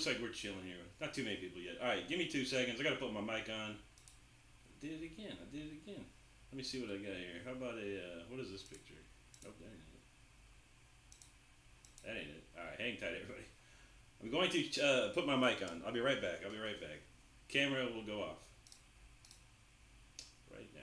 looks like we're chilling here. Not too many people yet. All right, give me 2 seconds. I gotta put my mic on. I did it again. Let me see what I got here. How about what is this picture? Nope, that ain't it. That ain't it. All right, hang tight, everybody. I'm going to put my mic on. I'll be right back. Camera will go off right now.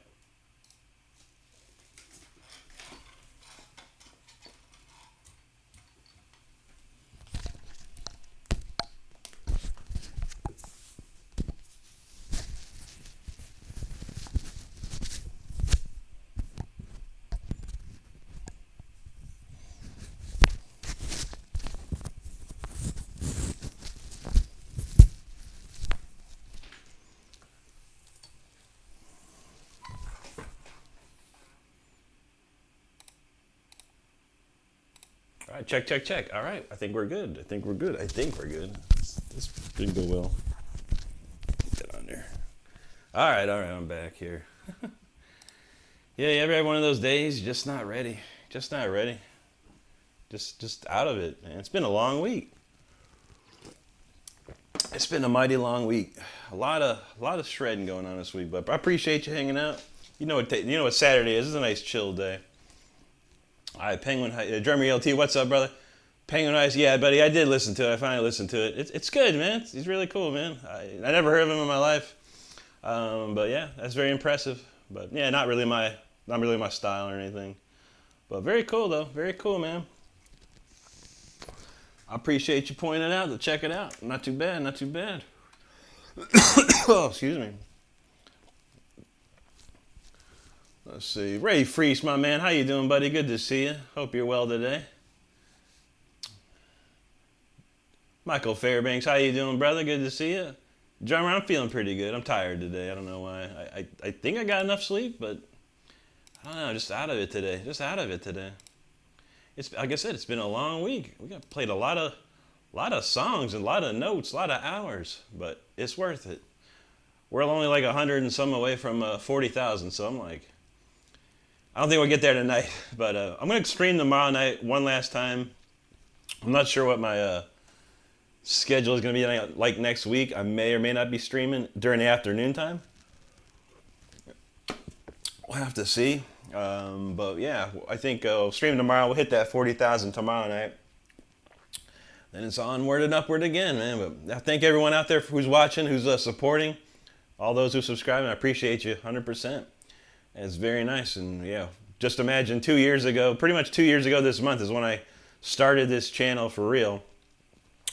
All right, check. All right, I think we're good. This didn't go well. Get that on there. All right, I'm back here. Yeah, you ever have one of those days, just not ready. Just out of it, man. It's been a long week. It's been a mighty long week. A lot of shredding going on this week, but I appreciate you hanging out. You know what Saturday is. It's a nice chill day. All right, Penguin, Drummer LT, what's up, brother? Penguin Ice, yeah, buddy, I did listen to it. I finally listened to it. It's good, man. He's really cool, man. I never heard of him in my life, but yeah, that's very impressive. But yeah, not really my style or anything. But very cool though, very cool, man. I appreciate you pointing it out. To check it out. Not too bad. Oh, excuse me. Let's see. Ray Freese, my man. How you doing, buddy? Good to see you. Hope you're well today. Michael Fairbanks, how you doing, brother? Good to see you. Drummer, I'm feeling pretty good. I'm tired today. I don't know why. I think I got enough sleep, but I don't know. Just out of it today. It's like I said, it's been a long week. We got played a lot of songs and a lot of notes, a lot of hours, but it's worth it. We're only like 100 and some away from 40,000, so I'm like, I don't think we'll get there tonight, but I'm going to stream tomorrow night one last time. I'm not sure what my schedule is going to be like next week. I may or may not be streaming during the afternoon time. We'll have to see. But yeah, I think we'll stream tomorrow. We'll hit that 40,000 tomorrow night. Then it's onward and upward again, man. But I thank everyone out there who's watching, who's supporting, all those who subscribe. I appreciate you 100%. It's very nice. And yeah, just imagine 2 years ago, pretty much 2 years ago this month is when I started this channel for real.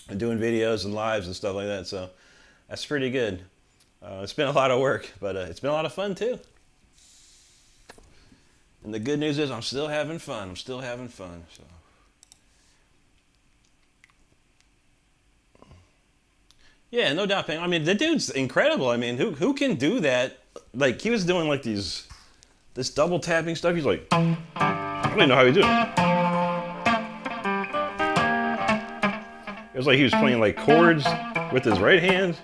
And doing videos and lives and stuff like that. So that's pretty good. It's been a lot of work, but it's been a lot of fun too. And the good news is I'm still having fun. So. Yeah, no doubt, Ping. I mean, the dude's incredible. I mean, who can do that? Like, he was doing like this double tapping stuff. He's like, I don't even know how he did it. It was like he was playing like chords with his right hand.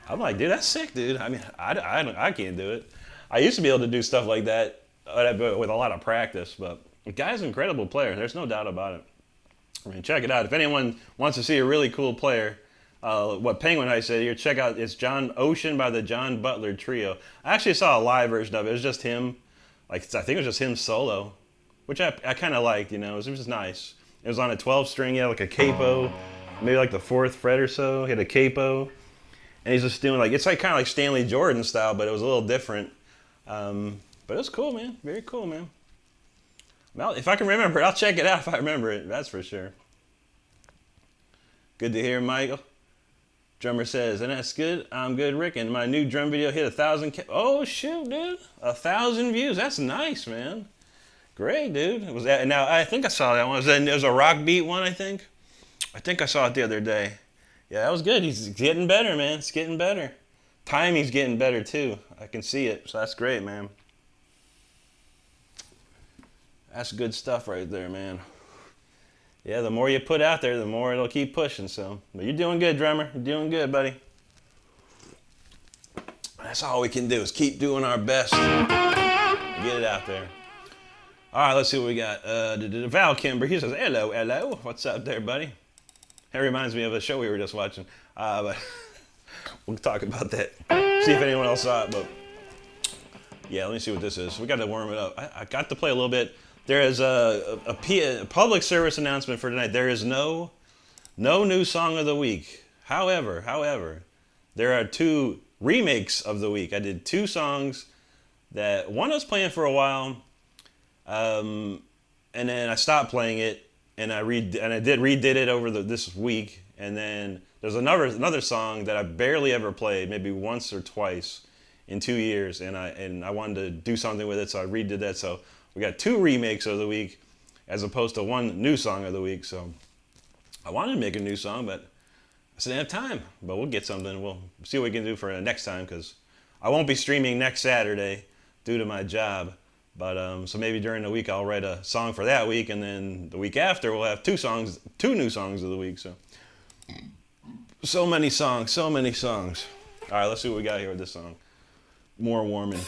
I'm like, dude, that's sick, dude. I mean, I can't do it. I used to be able to do stuff like that with a lot of practice, but the guy's an incredible player. There's no doubt about it. I mean, check it out. If anyone wants to see a really cool player, what Penguin I said here, check out, it's John Ocean by the John Butler Trio. I actually saw a live version of it. It was just him. Like, I think it was just him solo, which I kind of liked, you know. It was just nice. It was on a 12 string. He had like a capo, maybe like the 4th fret or so. He had a capo. And he's just doing like, it's like kind of like Stanley Jordan style, but it was a little different. But it was cool, man. Very cool, man. Well, if I can remember it, I'll check it out if I remember it. That's for sure. Good to hear, Michael. Drummer says, and that's good. I'm good, Rick. And my new drum video hit 1,000. Oh, shoot, dude. 1,000 views. That's nice, man. Great, dude. It was that. Now, I think I saw that one. It was a rock beat one, I think. I think I saw it the other day. Yeah, that was good. He's getting better, man. It's getting better. Timing's getting better, too. I can see it. So that's great, man. That's good stuff right there, man. Yeah, the more you put out there, the more it'll keep pushing. So, but you're doing good, drummer. You're doing good, buddy. I That's all we can do is keep doing our best. Get it out there. All right, let's see what we got. Val Kimber, he says, hello, hello. What's up there, buddy? That reminds me of a show we were just watching. But we'll talk about that. See if anyone else saw it. But yeah, let me see what this is. We got to warm it up. I got to play a little bit. There is a public service announcement for tonight. There is no new song of the week. However, there are 2 remakes of the week. I did 2 songs that one I was playing for a while. And then I stopped playing it, and I redid it over this week. And then there's another song that I barely ever played, maybe once or twice in 2 years, and I wanted to do something with it, so I redid that. So we got 2 remakes of the week, as opposed to 1 new song of the week. So I wanted to make a new song, but I didn't have time. But we'll get something. We'll see what we can do for next time, because I won't be streaming next Saturday due to my job. But so maybe during the week I'll write a song for that week, and then the week after we'll have 2 new songs of the week. So many songs. All right, let's see what we got here with this song. More warming.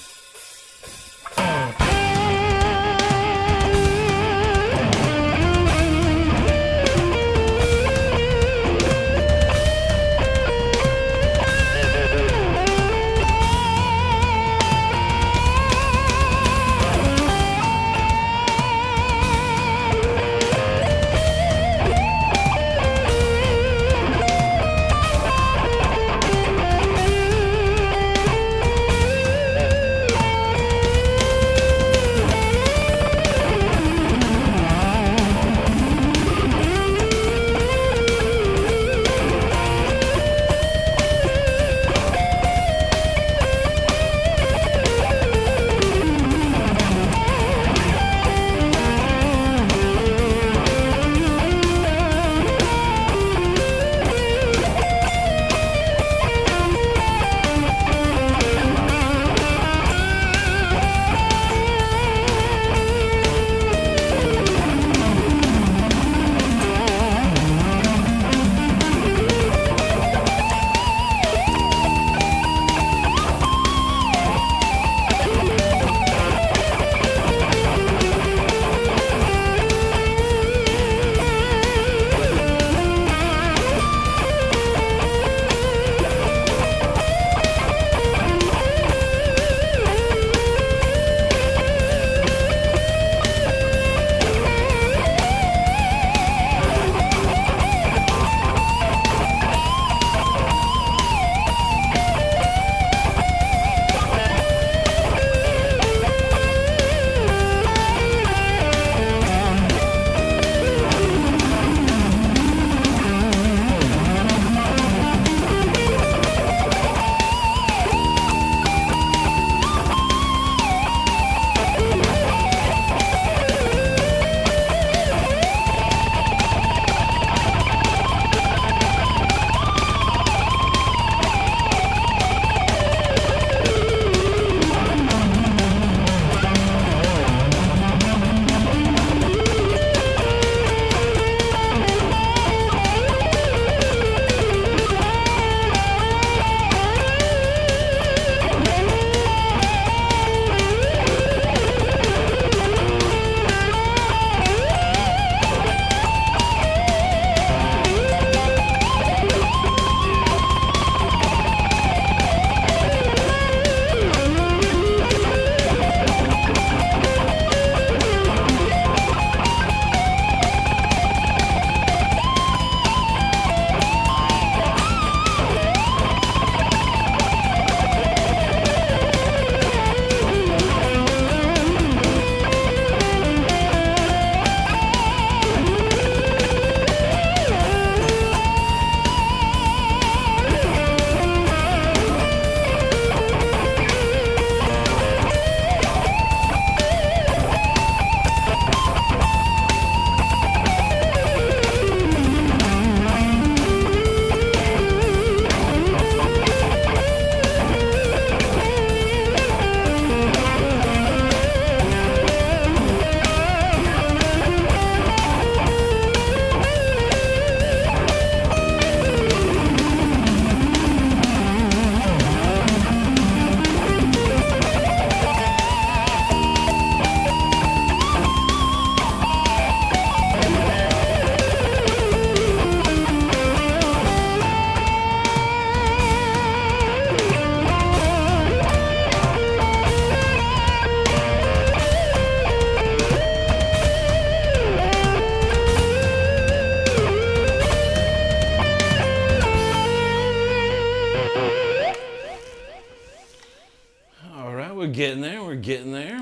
getting there. We're getting there.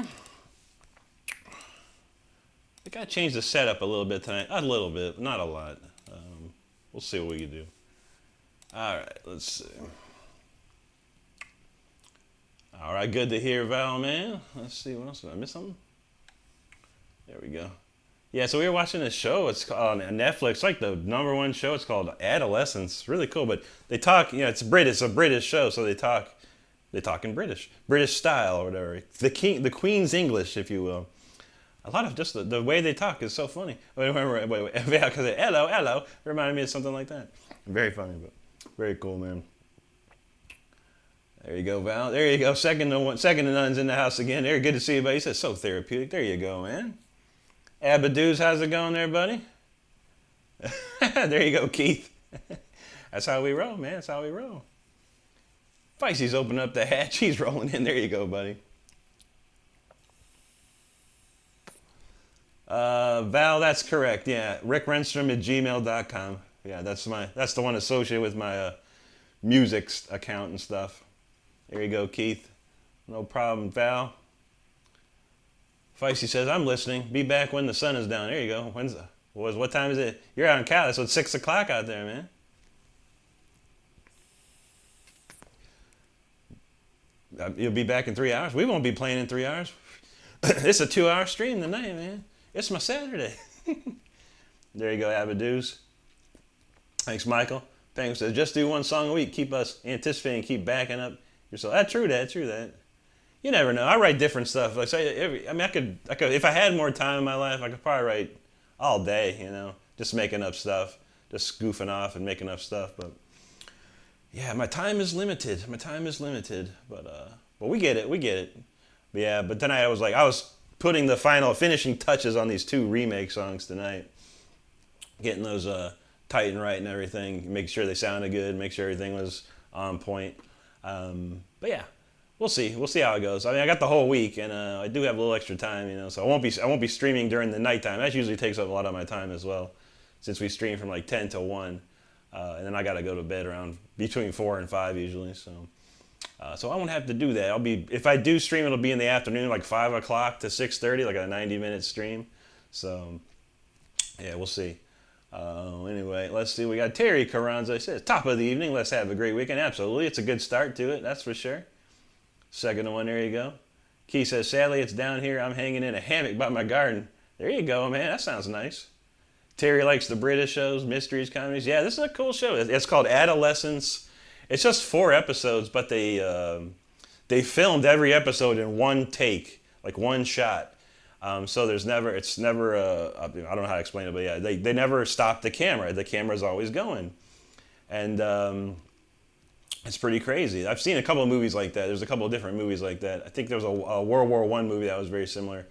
I think I changed the setup a little bit tonight. A little bit, not a lot. We'll see what we can do. All right, let's see. All right, good to hear, Val, man. Let's see, what else? Did I miss something? There we go. Yeah, so we were watching this show. It's on Netflix, like the #1 show. It's called Adolescence. Really cool, but they talk. It's British. It's a British show, so they talk in British style or whatever. The Queen's English, if you will. A lot of just the way they talk is so funny. Wait, because hello, reminded me of something like that. Very funny, but very cool, man. There you go, Val. There you go. Second to none's in the house again. There, good to see you, buddy. He says so therapeutic. There you go, man. Abadoos, how's it going there, buddy? There you go, Keith. That's how we roll, man. That's how we roll. Feisty's opening up the hatch. He's rolling in. There you go, buddy. Val, that's correct. Yeah, RickRenstrom@gmail.com. Yeah, that's the one associated with my music account and stuff. There you go, Keith. No problem, Val. Feisty says, I'm listening. Be back when the sun is down. There you go. What time is it? You're out in Cali, so it's 6 o'clock out there, man. You'll be back in 3 hours? We won't be playing in 3 hours. It's a 2-hour stream tonight, man. It's my Saturday. There you go, Abadoos. Thanks, Michael. Thanks. Just do one song a week. Keep us anticipating. Keep backing up yourself. True that. You never know. I write different stuff. Like say, I could if I had more time in my life, I could probably write all day. Just making up stuff, just goofing off and making up stuff. But yeah, my time is limited. But we get it. But yeah. But tonight I was putting the finishing touches on these 2 remake songs tonight, getting those tight and right and everything, make sure they sounded good, make sure everything was on point. But yeah, we'll see how it goes. I mean, I got the whole week, and I do have a little extra time, so I won't be streaming during the nighttime. That usually takes up a lot of my time as well, since we stream from like 10 to 1, and then I got to go to bed around between 4 and 5 usually. So I won't have to do that. If I do stream, it'll be in the afternoon, like 5 o'clock to 6:30, like a 90-minute stream. So yeah, we'll see. Anyway, let's see. We got Terry Carranza. He says, top of the evening. Let's have a great weekend. Absolutely. It's a good start to it. That's for sure. Second to one. There you go. Key says, sadly, it's down here. I'm hanging in a hammock by my garden. There you go, man. That sounds nice. Terry likes the British shows, mysteries, comedies. Yeah, this is a cool show. It's called Adolescence. It's just 4 episodes, but they filmed every episode in one take, like one shot. So it's never, I don't know how to explain it, but yeah, they never stop the camera. The camera's always going. And it's pretty crazy. I've seen a couple of movies like that. There's a couple of different movies like that. I think there was a World War I movie that was very similar.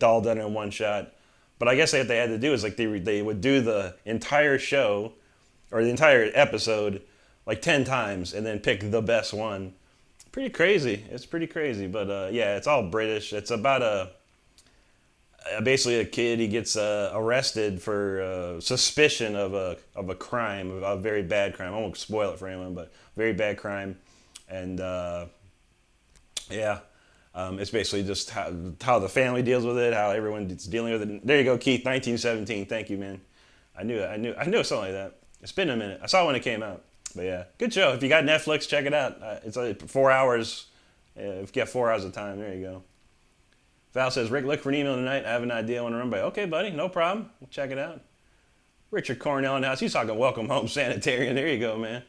All done in one shot. But I guess what they had to do is like they would do the entire show or the entire episode like 10 times and then pick the best one. Pretty crazy. It's pretty crazy. But yeah, it's all British. It's about basically a kid. He gets arrested for suspicion of a crime, a very bad crime. I won't spoil it for anyone, but very bad crime. And yeah, it's basically just how the family deals with it, how everyone's dealing with it. There you go, Keith. 1917. Thank you, man. I knew something like that. It's been a minute. I saw it when it came out. But yeah, good show. If you got Netflix, check it out. It's 4 hours. If you get 4 hours of time, there you go. Val says, Rick, look for an email tonight. I have an idea I want to run by. Okay, buddy, no problem. We'll check it out. Richard Cornell in the house. He's talking Welcome Home Sanitarian. There you go, man.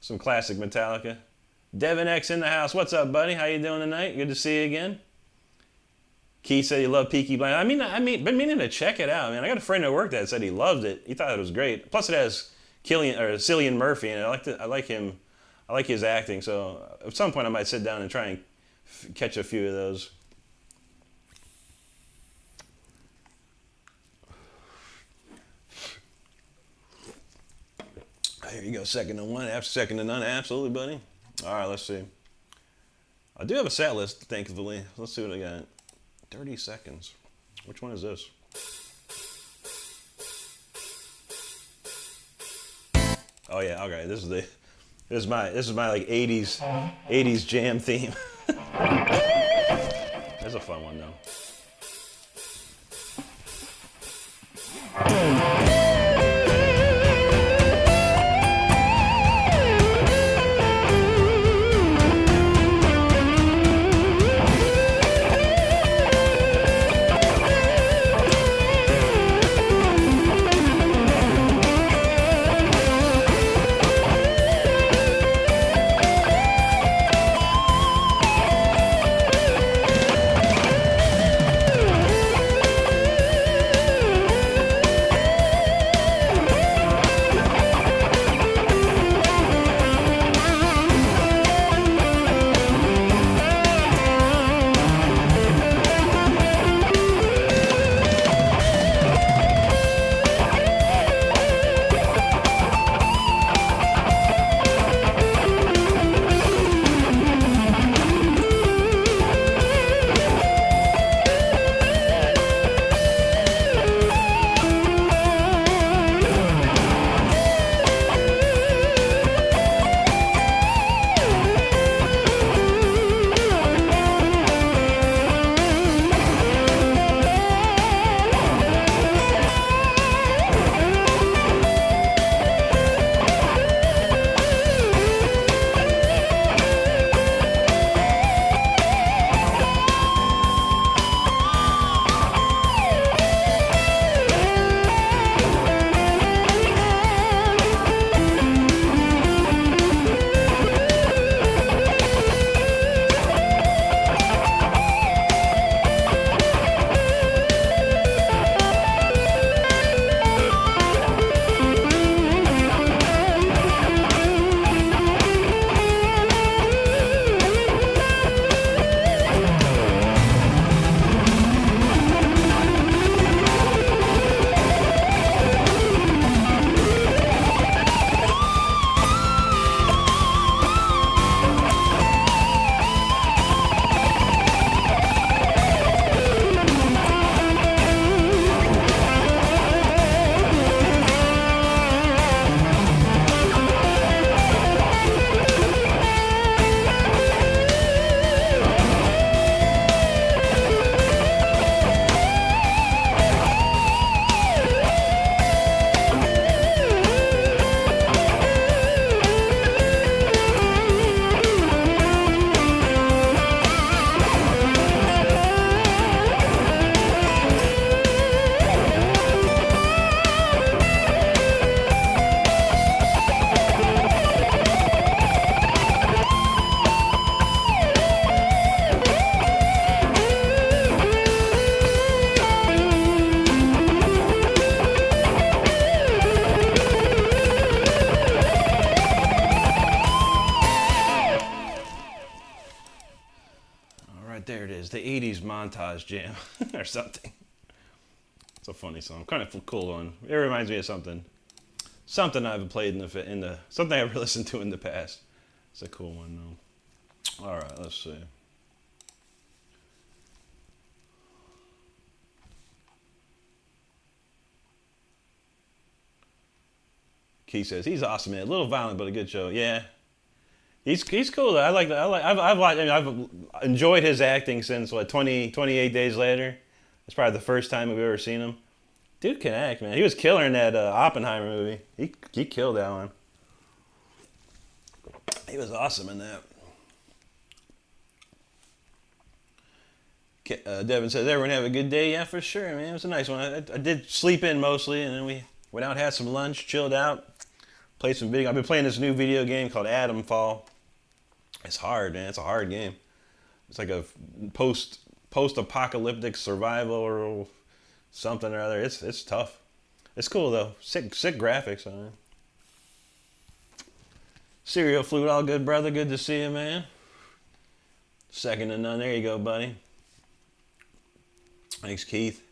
Some classic Metallica. Devin X in the house. What's up, buddy? How you doing tonight? Good to see you again. Keith said he loved Peaky Blinders. Been meaning to check it out, man. I got a friend at work that said he loved it. He thought it was great. Plus, it has Cillian Murphy, and I like him. I like his acting. So at some point, I might sit down and try and catch a few of those. Here you go, second to one, second to none, absolutely, buddy. All right, let's see. I do have a set list, thankfully. Let's see what I got. 30 seconds. Which one is this? Oh yeah, okay. This is my like 80s jam theme. That's a fun one, though. There it is, the 80s montage jam or something. It's a funny song, kind of cool one. It reminds me of something I've played in the something I've listened to in the past. It's a cool one though. All right, let's see. Keith says he's awesome, man. A little violent, but a good show. Yeah. He's cool though. I've enjoyed his acting since 28 Days Later. That's probably the first time we've ever seen him. Dude can act, man. He was killer in that Oppenheimer movie. He killed that one. He was awesome in that. Devin says, everyone have a good day? Yeah, for sure, man. It was a nice one. I did sleep in mostly, and then we went out, had some lunch, chilled out, played some video. I've been playing this new video game called Atom Fall. It's hard, man. It's a hard game. It's like a post-apocalyptic survival or something or other. It's tough. It's cool though. Sick graphics on it. Serial Flute, all good, brother. Good to see you, man. Second to none. There you go, buddy. Thanks, Keith.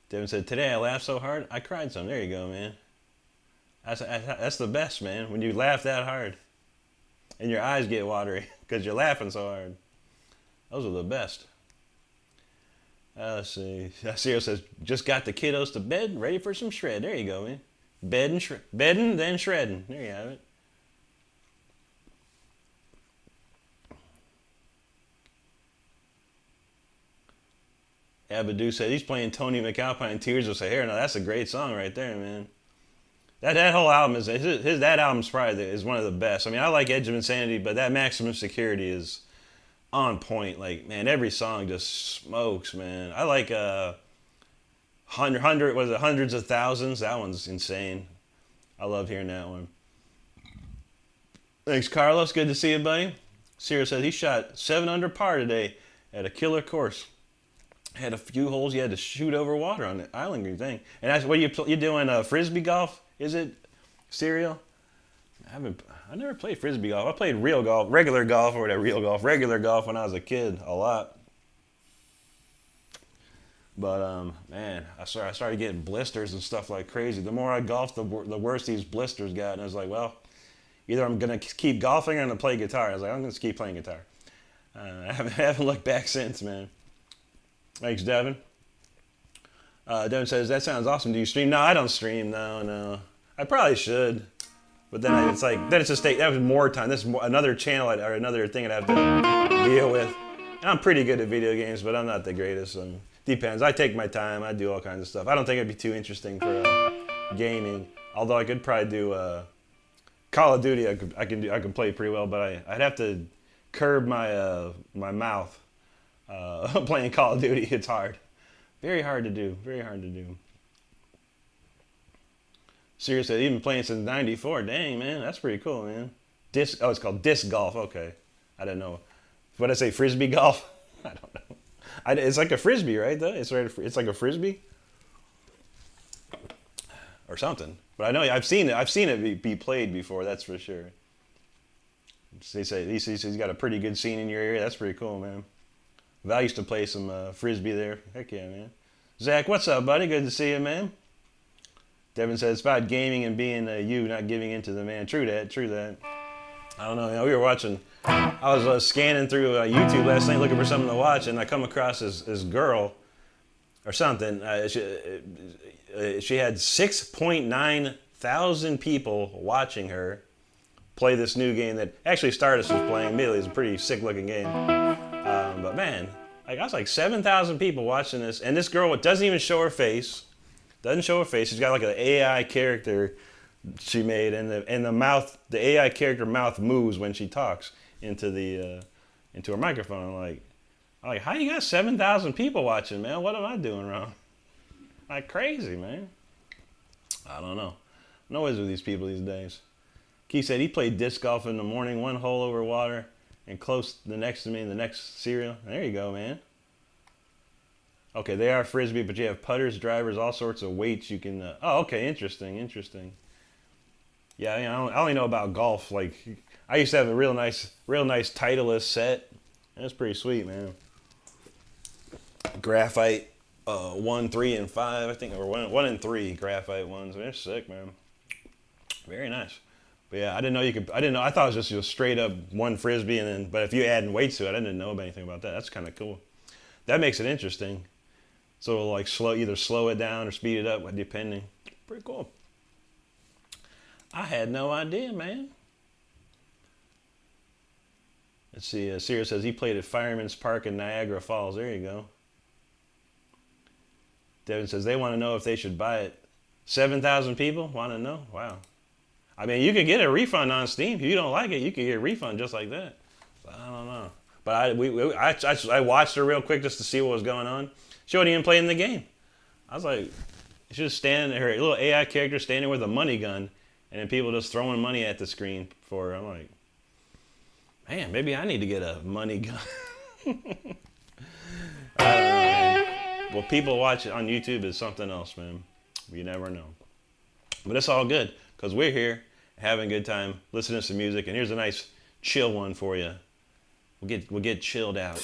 Devin said, today I laughed so hard, I cried some. There you go, man. That's the best, man, when you laugh that hard. And your eyes get watery because you're laughing so hard. Those are the best. Let's see. Serial says, just got the kiddos to bed, ready for some shred. There you go, man. Bedding, then shredding. There you have it. Abadu said he's playing Tony McAlpine, Tears of Sahara. Now that's a great song right there, man. That whole album is that album's probably is one of the best. I mean, I like Edge of Insanity, but that Maximum Security is on point. Like, man, every song just smokes, man. I like Hundreds of Thousands. That one's insane. I love hearing that one. Thanks, Carlos. Good to see you, buddy. Cyril says he shot 7 under par today at a killer course. Had a few holes you had to shoot over water on the island green thing. And that's what you doing frisbee golf? Is it Cyril? I never played frisbee golf. I played regular golf when I was a kid a lot. But man, I started getting blisters and stuff like crazy. The more I golfed, the worse these blisters got. And I was like, well, either I'm gonna keep golfing or I'm gonna play guitar. I was like, I'm gonna keep playing guitar. I haven't looked back since, man. Thanks, Devin. Devin says, that sounds awesome. Do you stream? No, I don't stream. No. I probably should. But then it's that was more time. This is another channel or another thing I'd have to deal with. And I'm pretty good at video games, but I'm not the greatest. Depends. I take my time. I do all kinds of stuff. I don't think it'd be too interesting for gaming. Although I could probably do Call of Duty. I can play pretty well, but I'd have to curb my mouth. Playing Call of Duty, it's hard. Very hard to do. Serious said, even playing since '94. Dang, man, that's pretty cool, man. It's called disc golf. Okay, I didn't know. What did I say? Frisbee golf? I don't know. It's like a frisbee, right? Though it's like a frisbee or something. But I know I've seen it be played before. That's for sure. They say he's got a pretty good scene in your area. That's pretty cool, man. I used to play some frisbee there. Heck yeah, man. Zach, what's up, buddy? Good to see you, man. Devin says it's about gaming and being you, not giving in to the man. True that. I don't know. We were watching. I was scanning through YouTube last night looking for something to watch, and I come across this girl or something. She had 6.9 thousand people watching her play this new game that actually Stardust was playing. Immediately, it's a pretty sick-looking game. But man, I was like 7,000 people watching this, and this girl doesn't even show her face. She's got like an AI character she made, and the AI character mouth moves when she talks into her microphone. I'm like, how you got 7,000 people watching, man? What am I doing wrong? Like crazy, man. I don't know. I'm always with these people these days. Keith said he played disc golf in the morning, 1 hole over water, and close the next to me in the next Serial. There you go, man. Okay, they are frisbee, but you have putters, drivers, all sorts of weights you can. Oh, okay, interesting. Yeah, I only know about golf. Like, I used to have a real nice Titleist set. That's pretty sweet, man. Graphite 1, 3, and 5, I think, or 1 and 3 graphite ones. They're sick, man. Very nice. But yeah, I didn't know you could. I thought it was just straight up one frisbee, and then. But if you add weights to it, I didn't know anything about that. That's kind of cool. That makes it interesting. So it'll like either slow it down or speed it up, depending. Pretty cool. I had no idea, man. Let's see. Sirius says he played at Fireman's Park in Niagara Falls. There you go. Devin says they want to know if they should buy it. 7,000 people want to know. Wow. I mean, you could get a refund on Steam. If you don't like it, you could get a refund just like that. I don't know. But I watched her real quick just to see what was going on. She wasn't even playing the game. I was like, she was standing there, her little AI character standing with a money gun, and then people just throwing money at the screen for her. I'm like, man, maybe I need to get a money gun. I don't know, man. Well, people watch it on YouTube is something else, man. You never know. But it's all good, because we're here having a good time, listening to some music, and here's a nice chill one for you. We'll get chilled out.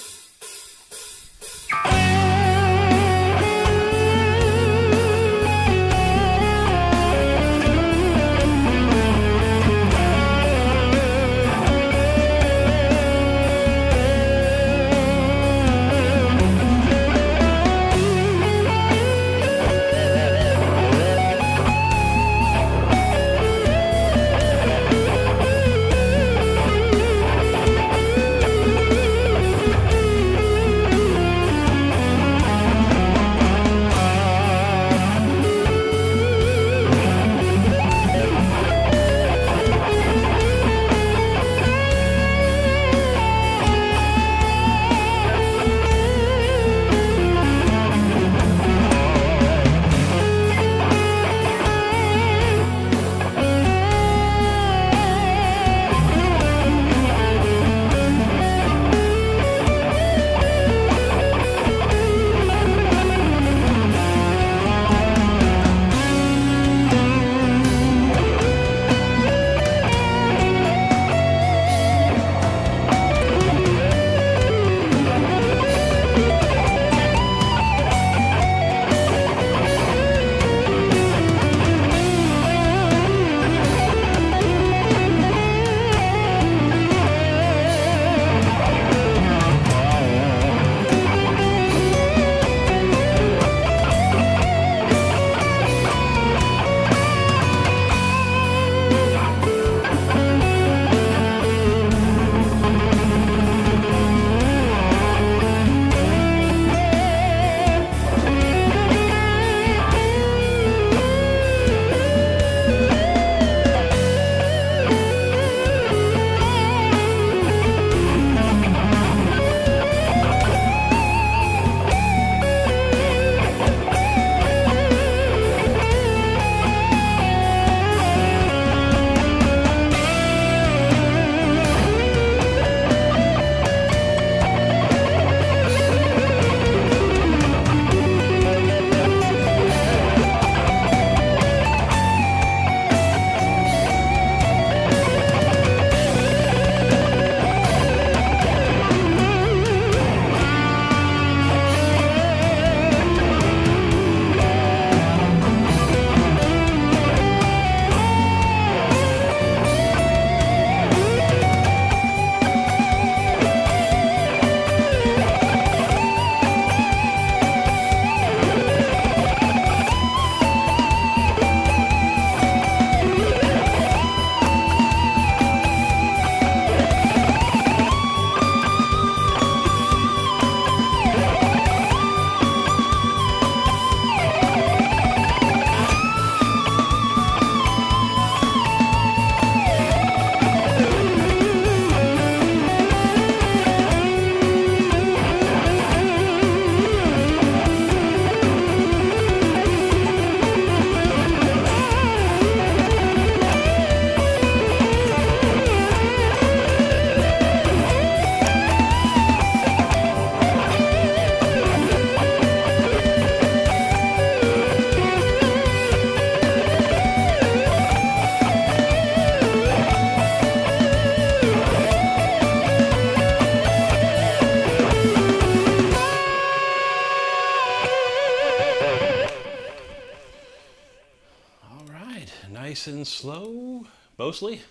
Nice and slow, mostly.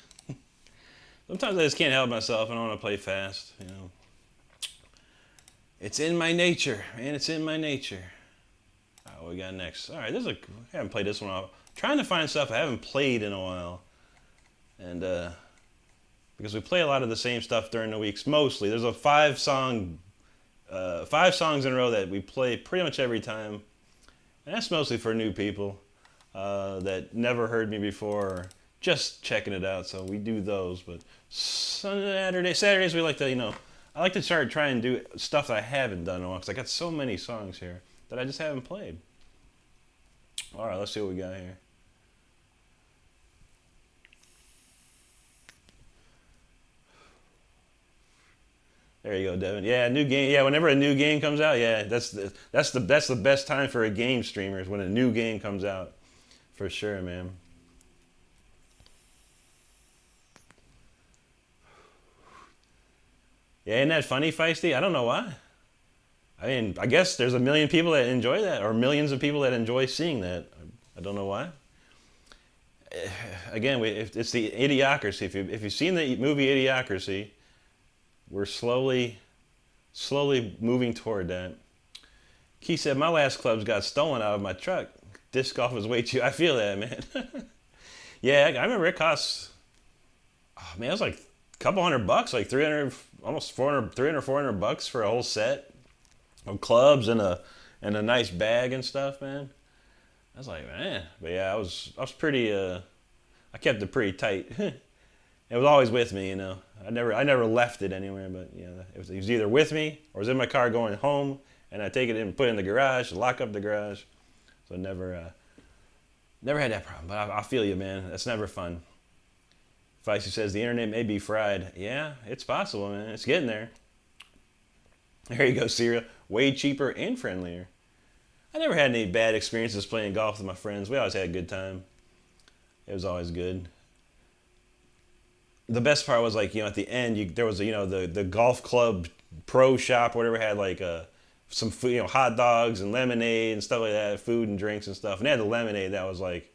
Sometimes I just can't help myself and I want to play fast, you know. It's in my nature, man. It's in my nature. All right, what we got next? All right, I haven't played this one in a while. Trying to find stuff I haven't played in a while. And, because we play a lot of the same stuff during the weeks, mostly. There's a 5 songs in a row that we play pretty much every time. And that's mostly for new people that never heard me before, or just checking it out. So we do those. But Saturdays we like to, you know, I like to start trying to do stuff that I haven't done in a while, because I got so many songs here that I just haven't played. All right, let's see what we got here. There you go, Devin. Yeah, new game. Yeah, whenever a new game comes out, yeah, that's the best time for a game streamer is when a new game comes out, for sure, man. Yeah, isn't that funny, Feisty? I don't know why. I mean, I guess there's a million people that enjoy that, or millions of people that enjoy seeing that. I don't know why. Again, it's the Idiocracy. If you've seen the movie Idiocracy, we're slowly moving toward that. Key said, my last clubs got stolen out of my truck. Disc golf is way too... I feel that, man. Yeah, I remember it cost... Oh, man, it was like a couple $100, like 300, almost 400, 300, 400 bucks for a whole set of clubs and a nice bag and stuff, man. I was like, man. But yeah, I was pretty... I kept it pretty tight. It was always with me, you know. I never left it anywhere, but you know, it was either with me or it was in my car going home, and I take it and put it in the garage, lock up the garage. So never had that problem. But I feel you, man. That's never fun. Feisty says the internet may be fried. Yeah, it's possible, man. It's getting there. There you go, Syria. Way cheaper and friendlier. I never had any bad experiences playing golf with my friends. We always had a good time. It was always good. The best part was, like, you know, at the end, there was, you know, the golf club pro shop, whatever, had like some food, you know, hot dogs and lemonade and stuff like that, food and drinks and stuff. And they had the lemonade that was like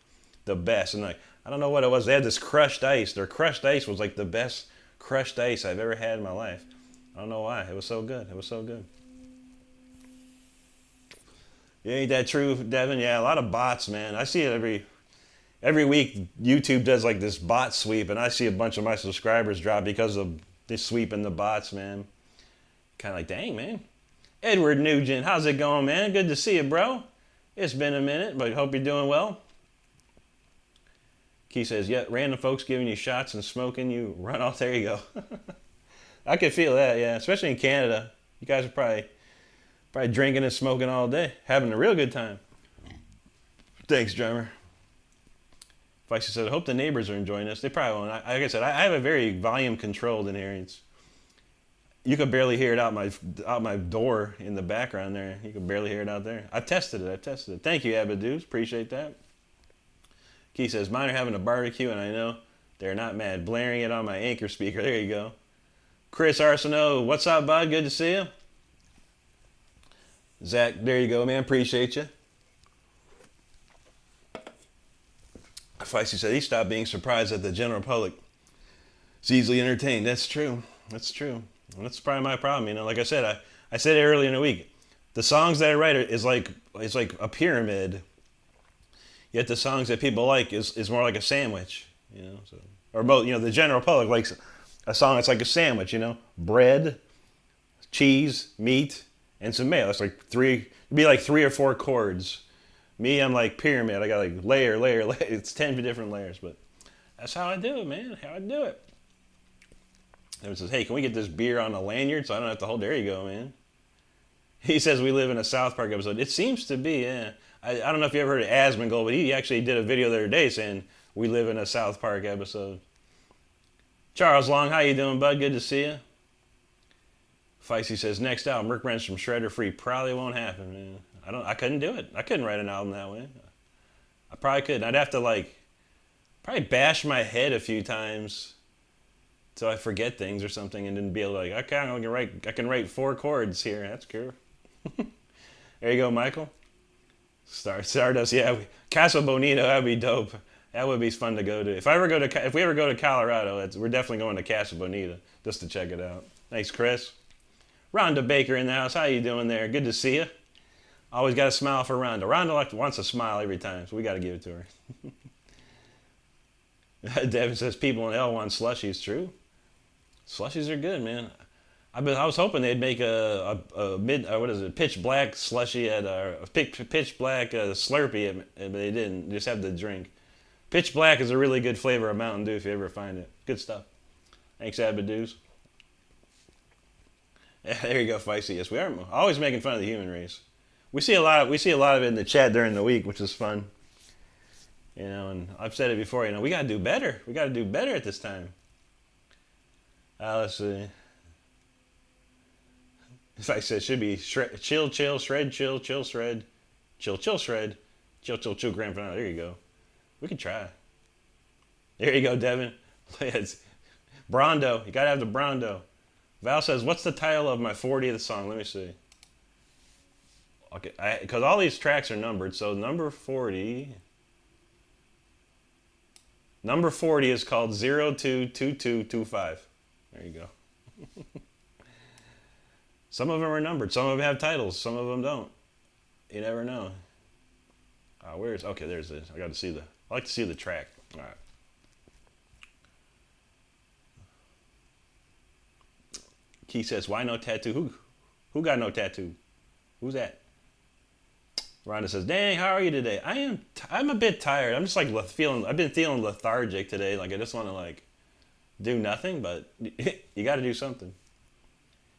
the best. And like, I don't know what it was. They had this crushed ice. Their crushed ice was like the best crushed ice I've ever had in my life. I don't know why. It was so good. It was so good. Yeah, ain't that true, Devin? Yeah, a lot of bots, man. I see it every week. YouTube does like this bot sweep, and I see a bunch of my subscribers drop because of this sweep and the bots, man. Kind of like, dang, man. Edward Nugent, how's it going, man? Good to see you, bro. It's been a minute, but hope you're doing well. Key says, yeah, random folks giving you shots and smoking, you run off. There you go. I could feel that, yeah, especially in Canada. You guys are probably drinking and smoking all day, having a real good time. Thanks, drummer. Feisty said, I hope the neighbors are enjoying this. They probably won't. Like I said, I have a very volume controlled in here. You could barely hear it out my door in the background there. You could barely hear it out there. I've tested it. Thank you, Abadoos. Appreciate that. Key says, mine are having a barbecue, and I know they're not mad. Blaring it on my Anchor speaker. There you go. Chris Arsenault, what's up, bud? Good to see you. Zach, there you go, man. Appreciate you. Feisty said he stopped being surprised that the general public is easily entertained. That's true. That's true. And that's probably my problem. You know, like I said, I said it earlier in the week. The songs that I write is like a pyramid. Yet the songs that people like is more like a sandwich. You know, so, or both. You know, the general public likes a song that's like a sandwich. You know, bread, cheese, meat, and some mayo. It's like it'd be like 3 or 4 chords. Me, I'm like pyramid. I got like layer. It's 10 different layers, but that's how I do it, man. How I do it. Everyone says, hey, can we get this beer on a lanyard so I don't have to hold? There you go, man. He says we live in a South Park episode. It seems to be, yeah. I don't know if you ever heard of Asmongold, but he actually did a video the other day saying we live in a South Park episode. Charles Long, how you doing, bud? Good to see you. Feisty says, next album, Rick Renstrom Shredder Free. Probably won't happen, man. I couldn't do it. I couldn't write an album that way. I probably couldn't. I'd have to probably bash my head a few times so I forget things or something, and then be able to okay, I can write 4 chords here. That's cool. There you go, Michael. Stardust, yeah. Casa Bonito, that'd be dope. That would be fun to go to. If we ever go to Colorado, we're definitely going to Casa Bonita just to check it out. Thanks, Chris. Rhonda Baker in the house. How you doing there? Good to see you. Always got a smile for Rhonda. Rhonda wants a smile every time, so we got to give it to her. Devin says people in hell want slushies. True. Slushies are good, man. I was hoping they'd make a pitch black slushy at a pitch black Slurpee, but they didn't. They just have the drink. Pitch black is a really good flavor of Mountain Dew if you ever find it. Good stuff. Thanks, Abadoos. Yeah, there you go, Feisty. Yes, we are always making fun of the human race. We see a lot of it in the chat during the week, which is fun. You know, and I've said it before. You know, we gotta do better. We gotta do better at this time. Let's see. If I said should be chill, shred, chill, shred, chill, shred, chill, grand finale. There you go. We can try. There you go, Devin. It's Brondo. You gotta have the Brondo. Val says, "What's the title of my 40th song?" Let me see. Okay, because all these tracks are numbered. So number 40 is called 022225. There you go. Some of them are numbered. Some of them have titles. Some of them don't. You never know. Okay, there's this. I like to see the track. All right. Key says, "Why no tattoo? Who got no tattoo? Who's that?" Rhonda says, "Dang, how are you today?" I'm a bit tired. I'm just like I've been feeling lethargic today. Like I just want to do nothing, but you got to do something.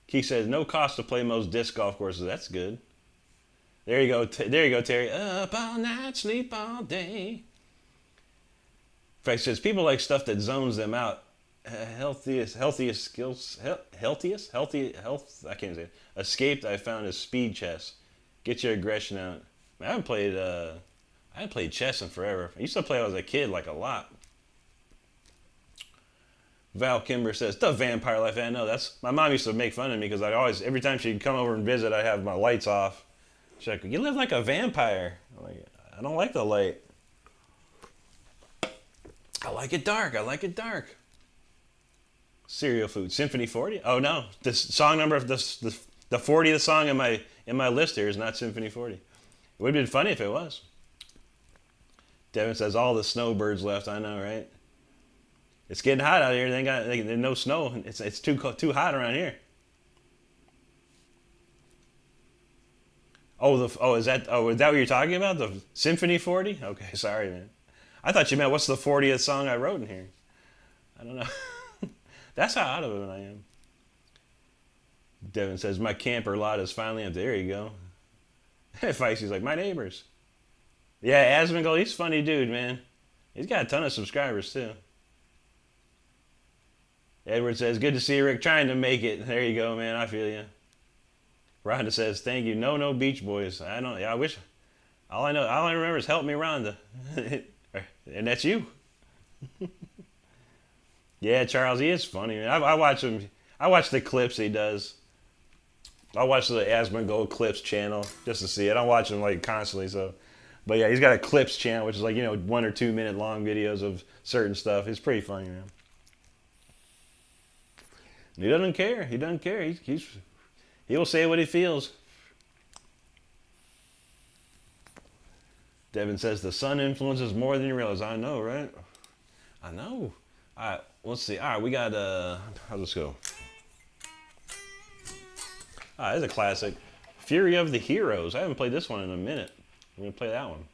Key says, "No cost to play most disc golf courses." That's good. There you go. There you go, Terry. Up all night, sleep all day. In fact, says people like stuff that zones them out. Health. I can't say it. Escaped. I found is speed chess. Get your aggression out. I haven't played chess in forever. I used to play when I was a kid, like a lot. Val Kimber says, "The vampire life." I know my mom used to make fun of me because every time she'd come over and visit, I'd have my lights off. She's like, "You live like a vampire." I'm like, "I don't like the light. I like it dark. Cereal food. Symphony 40? Oh no, this song number of the 40th song in my list here is not Symphony 40. It would have been funny if it was. Devin says all the snowbirds left. I know, right? It's getting hot out here. There's no snow. It's too hot around here. Is that what you're talking about? The Symphony 40? Okay, sorry, man. I thought you meant what's the 40th song I wrote in here. I don't know. That's how out of it I am. Devin says, "My camper lot is finally empty." There you go. Feisty's like, "My neighbors." Yeah, Asmongold, he's a funny dude, man. He's got a ton of subscribers, too. Edward says, "Good to see you, Rick. Trying to make it." There you go, man. I feel you. Rhonda says, "Thank you. No Beach Boys." I wish. All I remember is "Help Me, Rhonda." And that's you. Yeah, Charles, he is funny, man. I watch him. I watch the clips he does. I watch the Asmongold Clips channel just to see it. I watch him constantly. So, but yeah, he's got a Clips channel, which is 1 or 2 minute long videos of certain stuff. It's pretty funny, man. He doesn't care. He will say what he feels. Devin says the sun influences more than you realize. I know, right? I know. All right, let's see. All right, we got how's this go? Ah, this is a classic. Fury of the Heroes. I haven't played this one in a minute. We're gonna play that one.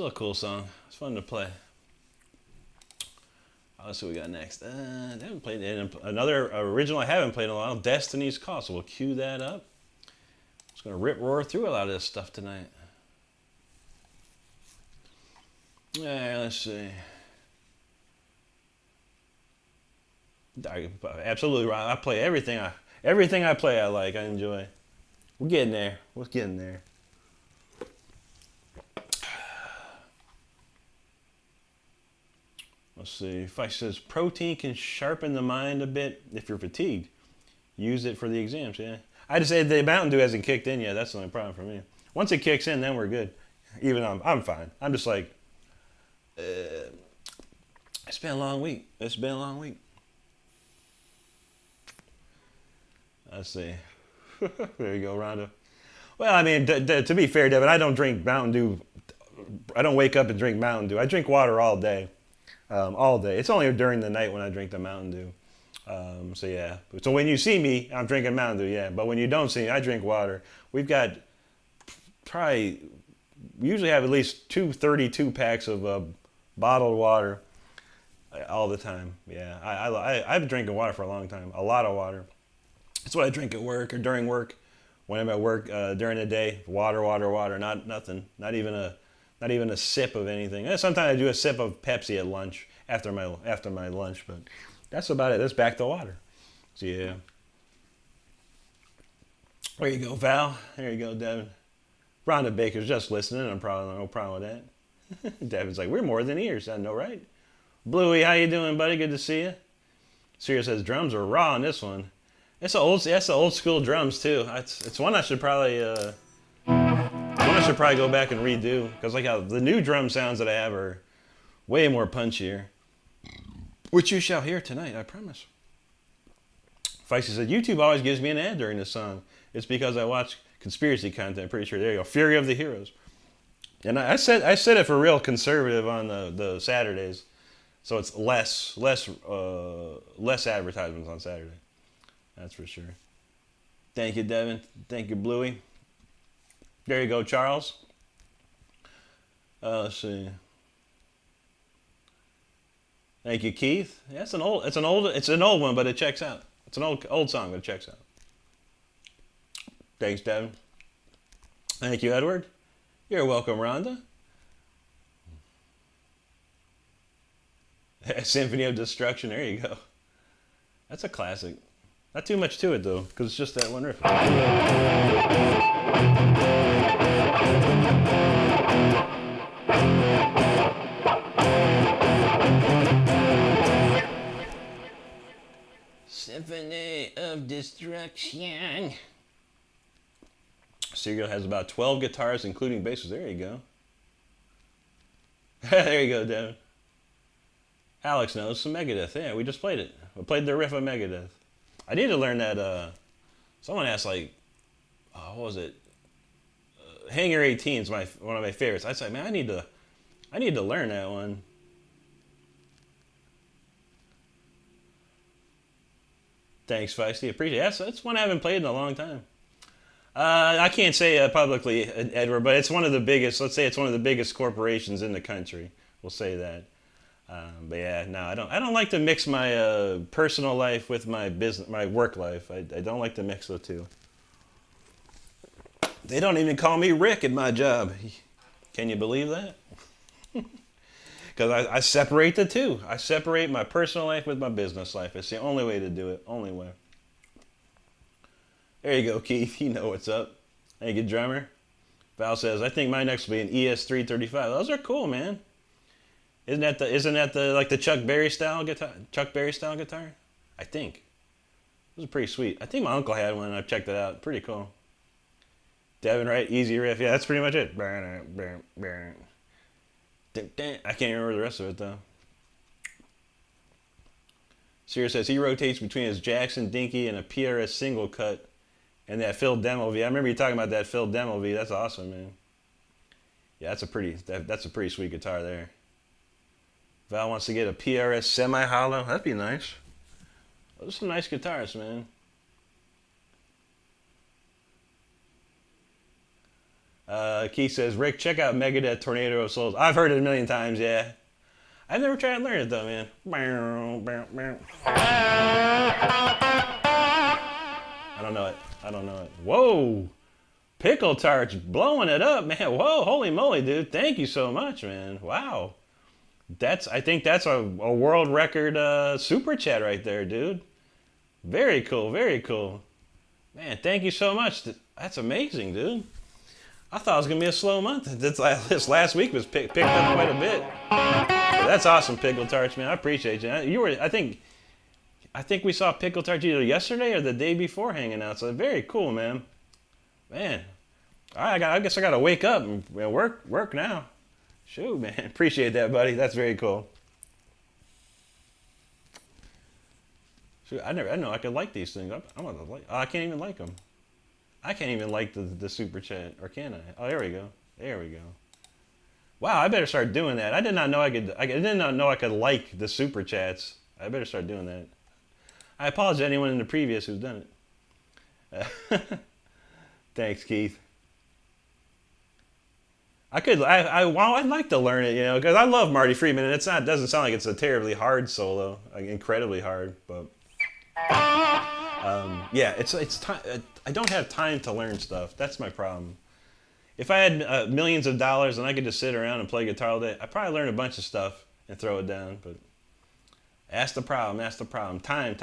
Still a cool song. It's fun to play. Let's see what we got next. I haven't played another original I haven't played in a while, Destiny's Call. So we'll cue that up. Just going to roar through a lot of this stuff tonight. Yeah, let's see. Absolutely right. I play everything. Everything I play, I like. I enjoy. We're getting there. We're getting there. Let's see. If I says protein can sharpen the mind a bit if you're fatigued. Use it for the exams. Yeah. I just say the Mountain Dew hasn't kicked in yet. That's the only problem for me. Once it kicks in, then we're good. Even though I'm fine. I'm just like, it's been a long week. It's been a long week. Let's see. There you go, Rhonda. Well, I mean, to be fair, Devin, I don't drink Mountain Dew. I don't wake up and drink Mountain Dew. I drink water all day. All day. It's only during the night when I drink the Mountain Dew. So yeah. So when you see me, I'm drinking Mountain Dew, yeah. But when you don't see me, I drink water. We've got we usually have at least 32 packs of bottled water all the time. Yeah, I've been drinking water for a long time. A lot of water. That's what I drink at work or during work. When I'm at work during the day, water, nothing. Not even a sip of anything. Sometimes I do a sip of Pepsi at lunch after my lunch, but that's about it. That's back to water. So yeah. There you go, Val. There you go, Devin. Rhonda Baker's just listening. I'm probably no problem with that. Devin's like, we're more than ears. I know, right? Bluey, how you doing, buddy? Good to see you. Sierra says drums are raw on this one. That's the old school drums too. It's one I should probably go back and redo, because like how the new drum sounds that I have are way more punchier, which you shall hear tonight, I promise. Feisty said YouTube always gives me an ad during the song. It's because I watch conspiracy content. Pretty sure. There you go. Fury of the Heroes. And I said it for real conservative on the Saturdays, so it's less advertisements on Saturday. That's for sure. Thank you, Devin. Thank you, Bluey. There you go, Charles. Let's see. Thank you, Keith. Yeah, it's an old one, but it checks out. It's an old song, but it checks out. Thanks, Devin. Thank you, Edward. You're welcome, Rhonda. Symphony of Destruction. There you go. That's a classic. Not too much to it, though, because it's just that one riff. Symphony of Destruction. Serial has about 12 guitars, including basses. There you go. There you go, Devin. Alex knows some Megadeth. Yeah, we just played it. We played the riff of Megadeth. I need to learn that. Someone asked, like, what was it? Hangar 18 is one of my favorites. I said, man, I need to learn that one. Thanks, Feisty. Appreciate it. That's one I haven't played in a long time. I can't say publicly, Edward, but it's one of the biggest. Let's say it's one of the biggest corporations in the country. We'll say that. But yeah, no, I don't like to mix my personal life with my work life. I don't like to mix the two. They don't even call me Rick at my job. Can you believe that? Because I separate the two. I separate my personal life with my business life. It's the only way to do it. Only way. There you go, Keith. You know what's up. Thank you, drummer. Val says, I think my next will be an ES335. Those are cool, man. Isn't that the Chuck Berry style guitar? Chuck Berry style guitar? I think. Those are pretty sweet. I think my uncle had one and I checked it out. Pretty cool. Devin, right? Easy riff. Yeah, that's pretty much it. I can't remember the rest of it though. Sierra says he rotates between his Jackson Dinky and a PRS single cut and that Phil Demo V. I remember you talking about that Phil Demo V. That's awesome, man. Yeah, that's a pretty sweet guitar there. Val wants to get a PRS semi-hollow. That'd be nice. Those are some nice guitars, man. Keith says, Rick, check out Megadeth Tornado of Souls. I've heard it a million times, yeah. I've never tried to learn it though, man. I don't know it. I don't know it. Whoa! Pickle Tarts blowing it up, man. Whoa, holy moly, dude. Thank you so much, man. Wow. I think that's a world record super chat right there, dude. Very cool, very cool. Man, thank you so much. That's amazing, dude. I thought it was going to be a slow month. This last week was picked up quite a bit. That's awesome, Pickle Tarts, man. I appreciate you. I think we saw Pickle Tarts either yesterday or the day before hanging out. So very cool, man. Man, I guess I got to wake up and work now. Shoot, man. Appreciate that, buddy. That's very cool. Shoot, I know I could like these things. I'm gonna like. Oh, I can't even like them. I can't even like the super chat, or can I? Oh, there we go. There we go. Wow, I better start doing that. I did not know I could. I did not know I could like the super chats. I better start doing that. I apologize to anyone in the previous who's done it. Thanks, Keith. I'd like to learn it, because I love Marty Friedman, and it doesn't sound like it's a terribly hard solo, like incredibly hard, but yeah, it's time. I don't have time to learn stuff. That's my problem. If I had millions of dollars and I could just sit around and play guitar all day, I'd probably learn a bunch of stuff and throw it down. But that's the problem. That's the problem. Time.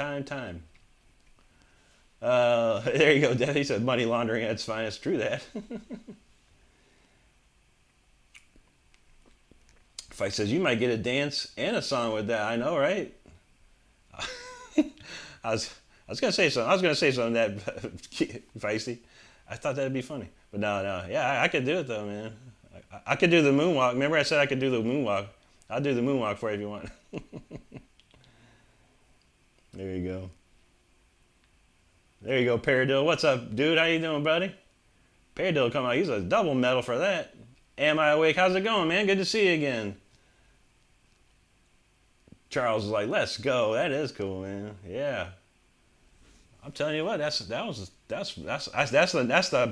There you go, Dev. He said money laundering at its finest. True that. Fight says you might get a dance and a song with that. I know, right? I was gonna say something. I was gonna say something that feisty. I thought that'd be funny, but no. Yeah, I could do it though, man. I could do the moonwalk. Remember, I said I could do the moonwalk. I'll do the moonwalk for you if you want. There you go. There you go, Paradil. What's up, dude? How you doing, buddy? Paradil come out. He's a double medal for that. Am I awake? How's it going, man? Good to see you again. Charles is like, let's go. That is cool, man. Yeah. I'm telling you what, that's the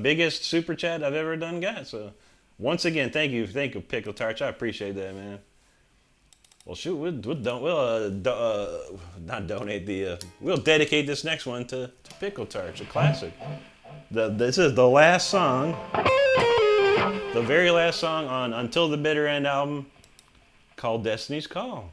biggest super chat I've ever got. So, once again, thank you, Pickle Tarts. I appreciate that, man. Well, shoot, we'll not donate we'll dedicate this next one to Pickle Tarts, a classic. This is the last song, the very last song on Until the Bitter End album, called Destiny's Call.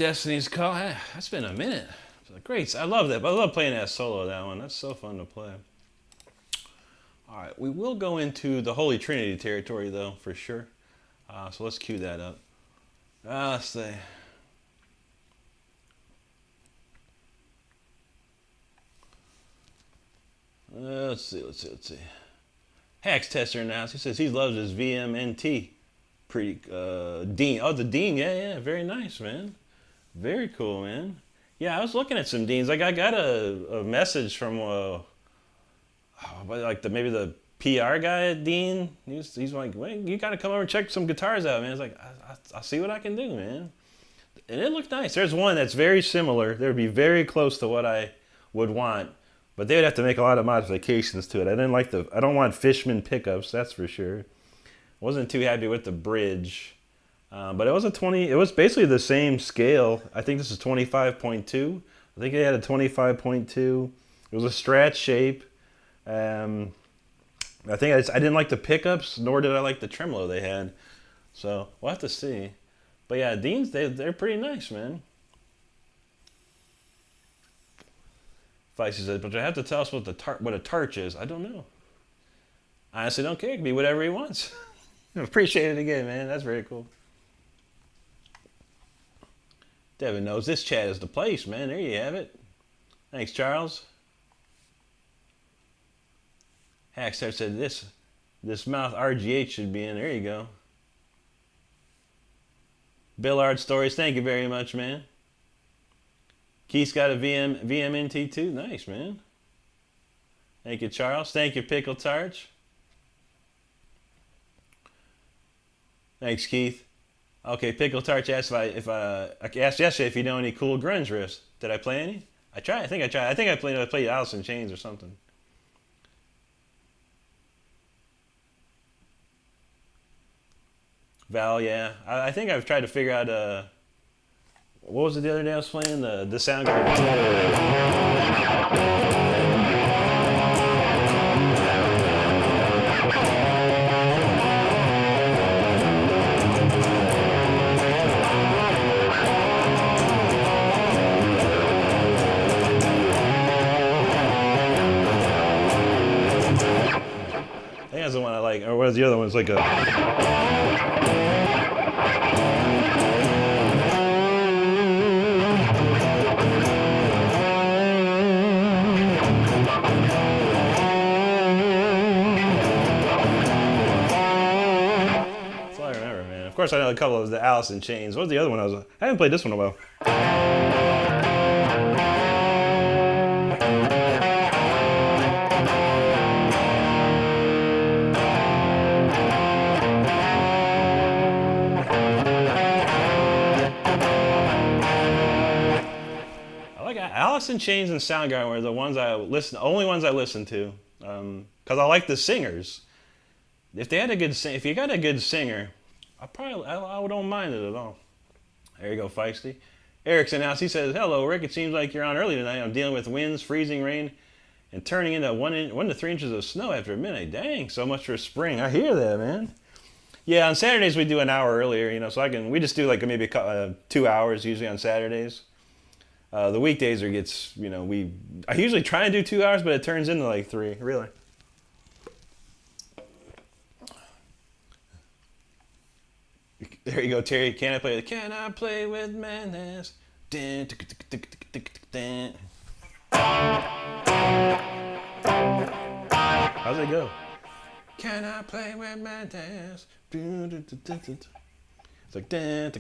Destiny's Call. That's been a minute. Great. I love that. I love playing that solo, that one. That's so fun to play. All right. We will go into the Holy Trinity territory, though, for sure. So let's cue that up. Let's see. Let's see. Hacks Tester announced. He says he loves his VMNT. Pretty, Dean. Oh, the Dean. Yeah. Very nice, man. Very cool, man. Yeah, I was looking at some Deans. Like, I got a message from, maybe the PR guy at Dean. He's like, well, you got to come over and check some guitars out, man. It's like, I'll see what I can do, man. And it looked nice. There's one that's very similar. That would be very close to what I would want. But they would have to make a lot of modifications to it. I don't want Fishman pickups, that's for sure. Wasn't too happy with the bridge. But it was it was basically the same scale. I think this is 25.2. I think they had a 25.2. It was a Strat shape. I think I didn't like the pickups, nor did I like the tremolo they had. So we'll have to see. But yeah, Deans, they're pretty nice, man. Feisty says, but you have to tell us what a torch is. I don't know. I honestly don't care. It can be whatever he wants. Appreciate it again, man. That's very cool. Devin knows this chat is the place, man. There you have it. Thanks, Charles. Hackstar said this mouth RGH should be in. There you go. Billard Stories, thank you very much, man. Keith's got a VMNT too. Nice, man. Thank you, Charles. Thank you, Pickle Tarch. Thanks, Keith. Okay, Pickle Tarch asked I asked yesterday if you know any cool grunge riffs. Did I play any? I tried. I think I tried. I think I played Alice in Chains or something. Val, yeah. I think I've tried to figure out what was it the other day I was playing? The sound I think that's the one I like. Or what was the other one? It's like a... That's all I remember, man. Of course, I know a couple of the Alice in Chains. What was the other one? I haven't played this one in a while. Alice in Chains and Soundgarden were the ones only ones I listened to, because I like the singers. If you got a good singer, I don't mind it at all. There you go, Feisty. Eric's announced. He says, "Hello, Rick. It seems like you're on early tonight. I'm dealing with winds, freezing rain, and turning into 1 to 3 inches of snow after midnight. Dang, so much for spring. I hear that, man." Yeah, on Saturdays we do an hour earlier, so we just do like maybe 2 hours usually on Saturdays. The weekdays I usually try and do 2 hours, but it turns into like 3, really. There you go, Terry. Can I play with madness? How's it go? Can I play with madness? It's like can't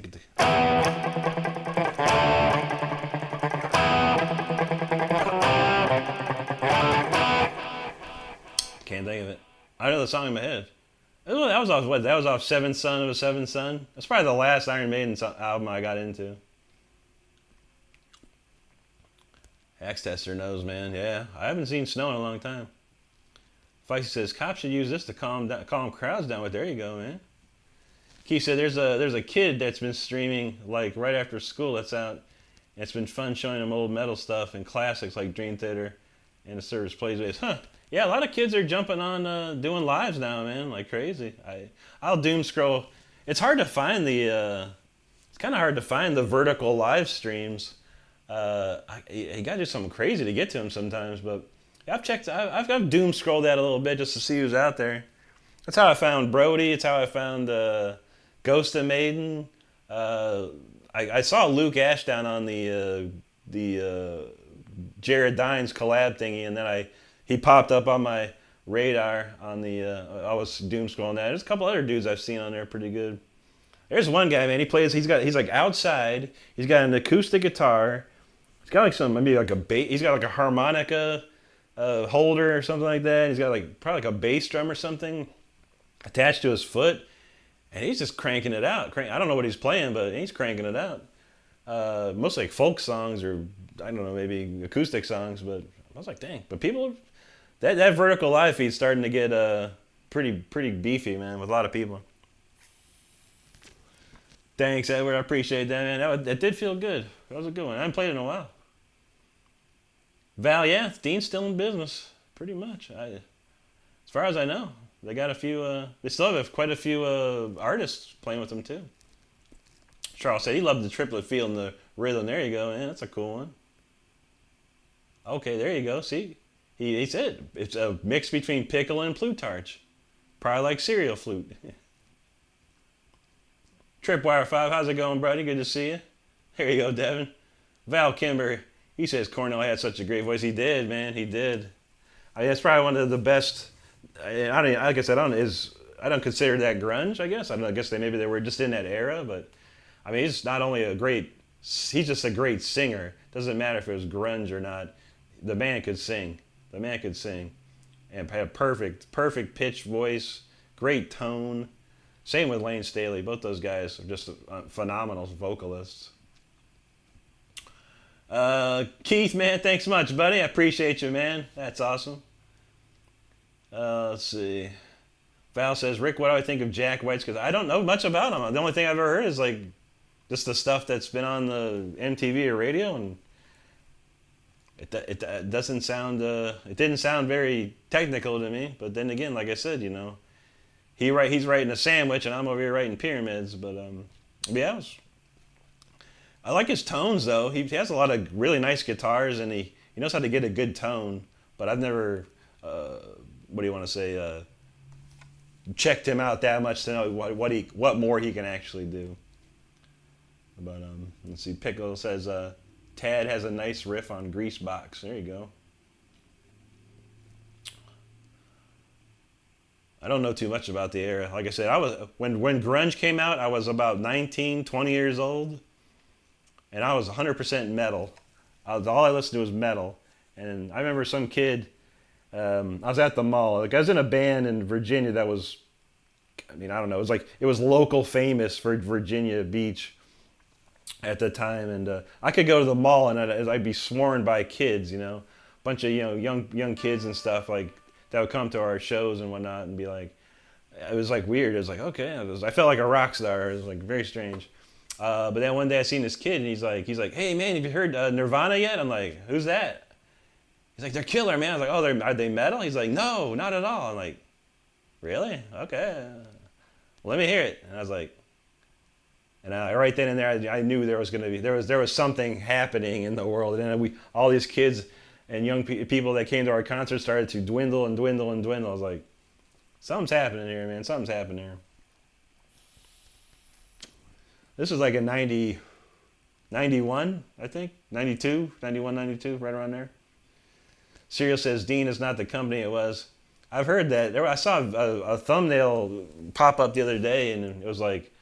think of it. I know the song in my head. That was off what? That was off Seventh Son of a Seventh Son. That's probably the last Iron Maiden album I got into. Axe Tester knows, man. Yeah, I haven't seen snow in a long time. Feisty says cops should use this to calm crowds down with. There you go, man. Keith said there's a kid that's been streaming like right after school that's out. It's been fun showing him old metal stuff and classics like Dream Theater and the Service Plays Ways. Huh. Yeah, a lot of kids are jumping on doing lives now, man, like crazy. I'll doom scroll. It's hard to find the kind of hard to find the vertical live streams. You got to do something crazy to get to them sometimes. But I've checked. I've doom scrolled that a little bit just to see who's out there. That's how I found Brody. It's how I found Ghost of Maiden. I saw Luke Ashdown on the Jared Dines collab thingy, and then he popped up on my radar on the. I was doom scrolling that. There's a couple other dudes I've seen on there pretty good. There's one guy, man. He plays. He's like outside. He's got an acoustic guitar. He's got like maybe like a bass. He's got like a harmonica holder or something like that. He's got like probably like a bass drum or something attached to his foot, and he's just cranking it out. I don't know what he's playing, but he's cranking it out. Mostly like folk songs or I don't know, maybe acoustic songs. But I was like, dang. But people, that vertical live feed's starting to get pretty beefy, man, with a lot of people. Thanks, Edward. I appreciate that, man. That did feel good. That was a good one. I haven't played it in a while. Val, yeah, Dean's still in business, pretty much. As far as I know, they got a few. They still have quite a few artists playing with them too. Charles said he loved the triplet feel and the rhythm. There you go, man. That's a cool one. Okay, there you go. See, he said it's a mix between piccolo and Plutarch, probably like cereal flute. Tripwire 5, how's it going, buddy? Good to see you. There you go, Devin. Val Kimber, he says Cornell had such a great voice. He did, man. He did. That's probably one of the best. I guess I don't consider that grunge. I guess I guess maybe they were just in that era, but I mean, he's not only he's just a great singer. Doesn't matter if it was grunge or not. The man could sing. The man could sing, and had perfect pitch voice, great tone. Same with Lane Staley. Both those guys are just phenomenal vocalists. Keith, man, thanks much, buddy. I appreciate you, man. That's awesome. Let's see. Val says, Rick, what do I think of Jack White's? Because I don't know much about him. The only thing I've ever heard is like just the stuff that's been on the MTV or radio, and it doesn't sound. It didn't sound very technical to me. But then again, like I said, you know. He's writing a sandwich, and I'm over here writing pyramids. But yeah, I like his tones though. He has a lot of really nice guitars, and he knows how to get a good tone. But I've never, what do you want to say, checked him out that much to know what more he can actually do. But let's see. Pickle says Tad has a nice riff on Greasebox. There you go. I don't know too much about the era. Like I said, when grunge came out, I was about 19, 20 years old, and I was 100% metal. All I listened to was metal. And I remember some kid, I was at the mall. Like I was in a band in Virginia that was, I mean, I don't know. It was local famous for Virginia Beach at the time, and I could go to the mall and I'd be swarmed by kids, you know, bunch of young kids and stuff like. That would come to our shows and whatnot and be like, it was like weird. It was like, okay, I felt like a rock star. It was like very strange. But then one day I seen this kid and he's like, hey man, have you heard Nirvana yet? I'm like, who's that? He's like, they're killer, man. I was like, oh, are they metal? He's like, no, not at all. I'm like, really? Okay. Well, let me hear it. And I was like, and right then and there, I knew there was something happening in the world. And then all these kids and young people that came to our concert started to dwindle and dwindle and dwindle. I was like, something's happening here, man. Something's happening here. This was like in 91, I think. 92, 91, 92, right around there. Serial says, Dean is not the company it was. I've heard that. I saw a thumbnail pop up the other day, and it was like,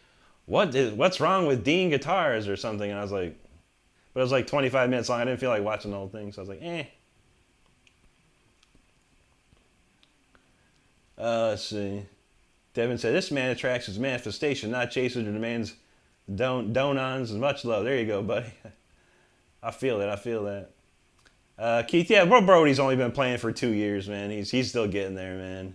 what's wrong with Dean Guitars or something? And I was like, but it was like 25 minutes long. I didn't feel like watching the whole thing, so I was like, eh. Let's see. Devin said, this man attracts his manifestation, not chases or demands donons and much love. There you go, buddy. I feel that. Keith, yeah, Brody's only been playing for 2 years, man. He's still getting there,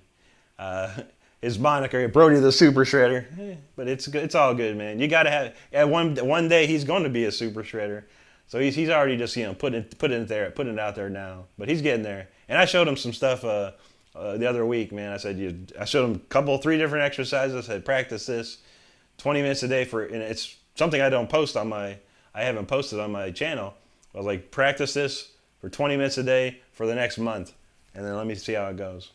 man. His moniker, Brody the Super Shredder. But it's all good, man. You gotta have, one day he's going to be a Super Shredder. So he's already just, you know, putting it out there now. But he's getting there. And I showed him some stuff the other week, man. I showed him 3 different exercises. I said, practice this 20 minutes a day and it's something I haven't posted on my channel. I was like, practice this for 20 minutes a day for the next month, and then let me see how it goes.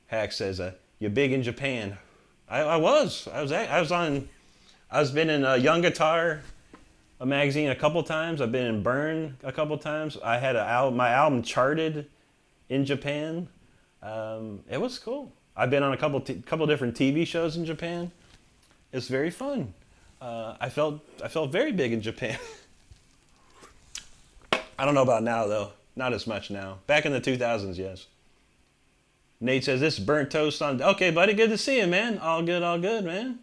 Hack says, "You're big in Japan." I was been in Young Guitar, a magazine, a couple times. I've been in Burn a couple times. I had my album charted in Japan. It was cool. I've been on a couple different TV shows in Japan. It's very fun. I felt very big in Japan. I don't know about now though. Not as much now. Back in the 2000s, yes. Nate says, "This burnt toast on." Okay, buddy, good to see you, man. All good, man.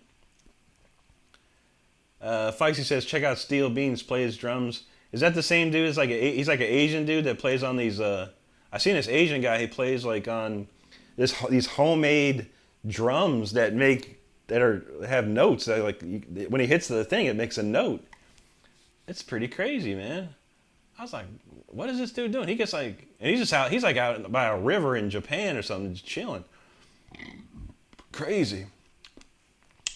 Fikesy says, "Check out Steel Beans plays drums." Is that the same dude? He's like an Asian dude that plays on these. I've seen this Asian guy. He plays like on these homemade drums that have notes. That when he hits the thing, it makes a note. It's pretty crazy, man. I was like, what is this dude doing? He gets like, and he's like out by a river in Japan or something, just chilling. Crazy.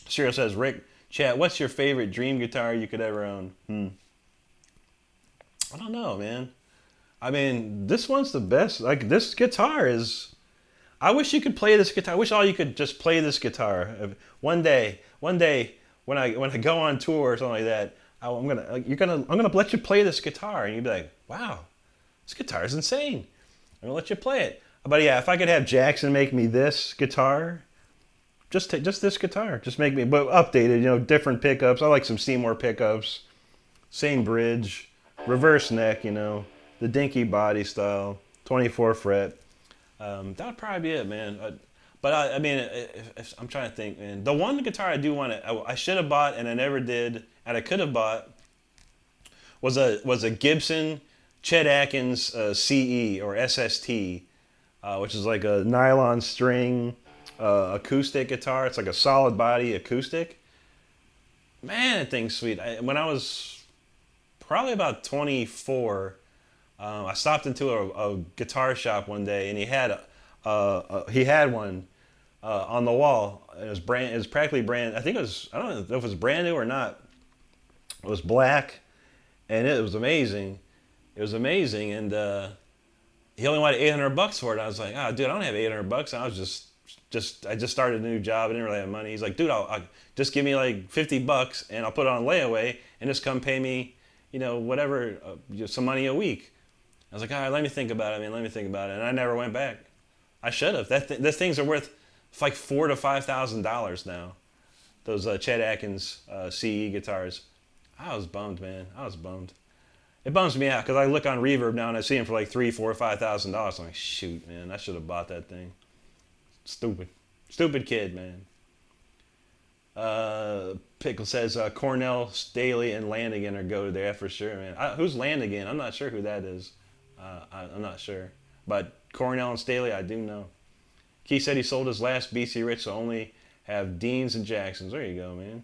Cyril says, "Rick, chat, what's your favorite dream guitar you could ever own?" I don't know, man. I mean, this one's the best. Like, this guitar is, I wish you could play this guitar. I wish all you could just play this guitar. One day, when I go on tour or something like that, I'm gonna let you play this guitar, and you'd be like, "Wow, this guitar is insane." I'm gonna let you play it. But yeah, if I could have Jackson make me this guitar, just this guitar, just make me, but updated, different pickups. I like some Seymour pickups, same bridge, reverse neck, the dinky body style, 24 fret. That would probably be it, man. But I mean, if I'm trying to think, man. The one guitar I do want to, I should have bought and I never did, and I could have bought, was a Gibson Chet Atkins CE or SST, which is like a nylon string acoustic guitar. It's like a solid body acoustic. Man, that thing's sweet. When I was probably about 24, I stopped into a guitar shop one day, and he had one on the wall. It was practically brand. I think it was. I don't know if it was brand new or not. It was black, and it was amazing. It was amazing, and he only wanted $800 for it. I was like, "Oh, dude, I don't have $800." I was I just started a new job. I didn't really have money. He's like, "Dude, I'll just give me like $50, and I'll put it on layaway, and just come pay me, whatever, some money a week." I was like, "All right, let me think about it, man. Let me think about it." And I never went back. I should have. Those things are worth like $4,000 to $5,000 now. Those Chet Atkins CE guitars. I was bummed, man. I was bummed. It bums me out because I look on Reverb now and I see them for like $3,000, $4,000, $5,000. I'm like, shoot, man, I should have bought that thing. Stupid kid, man. Pickle says Cornell, Staley, and Landigan are go there for sure, man. Who's Landigan? I'm not sure who that is. I'm not sure. But Cornell and Staley, I do know. Keith said he sold his last BC Rich, so only have Deans and Jacksons. There you go, man.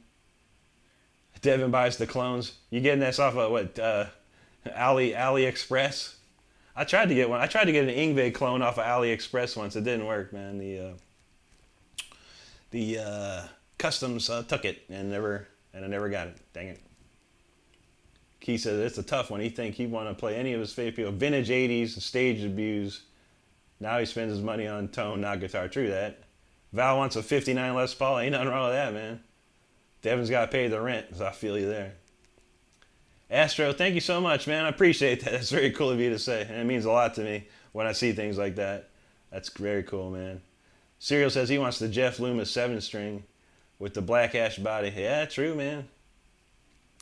Devin buys the clones. You getting this off of what? AliExpress? I tried to get one. I tried to get an Yngwie clone off of AliExpress once. It didn't work, man. The customs took it and I never got it. Dang it. Keith said it's a tough one. He think he want to play any of his favorite people. Vintage 80s, stage abuse. Now he spends his money on tone, not guitar. True that. Val wants a 59 Les Paul. Ain't nothing wrong with that, man. Devin's got to pay the rent, so I feel you there. Astro, thank you so much, man. I appreciate that. That's very cool of you to say. And it means a lot to me when I see things like that. That's very cool, man. Serial says he wants the Jeff Loomis 7-string with the black ash body. Yeah, true, man.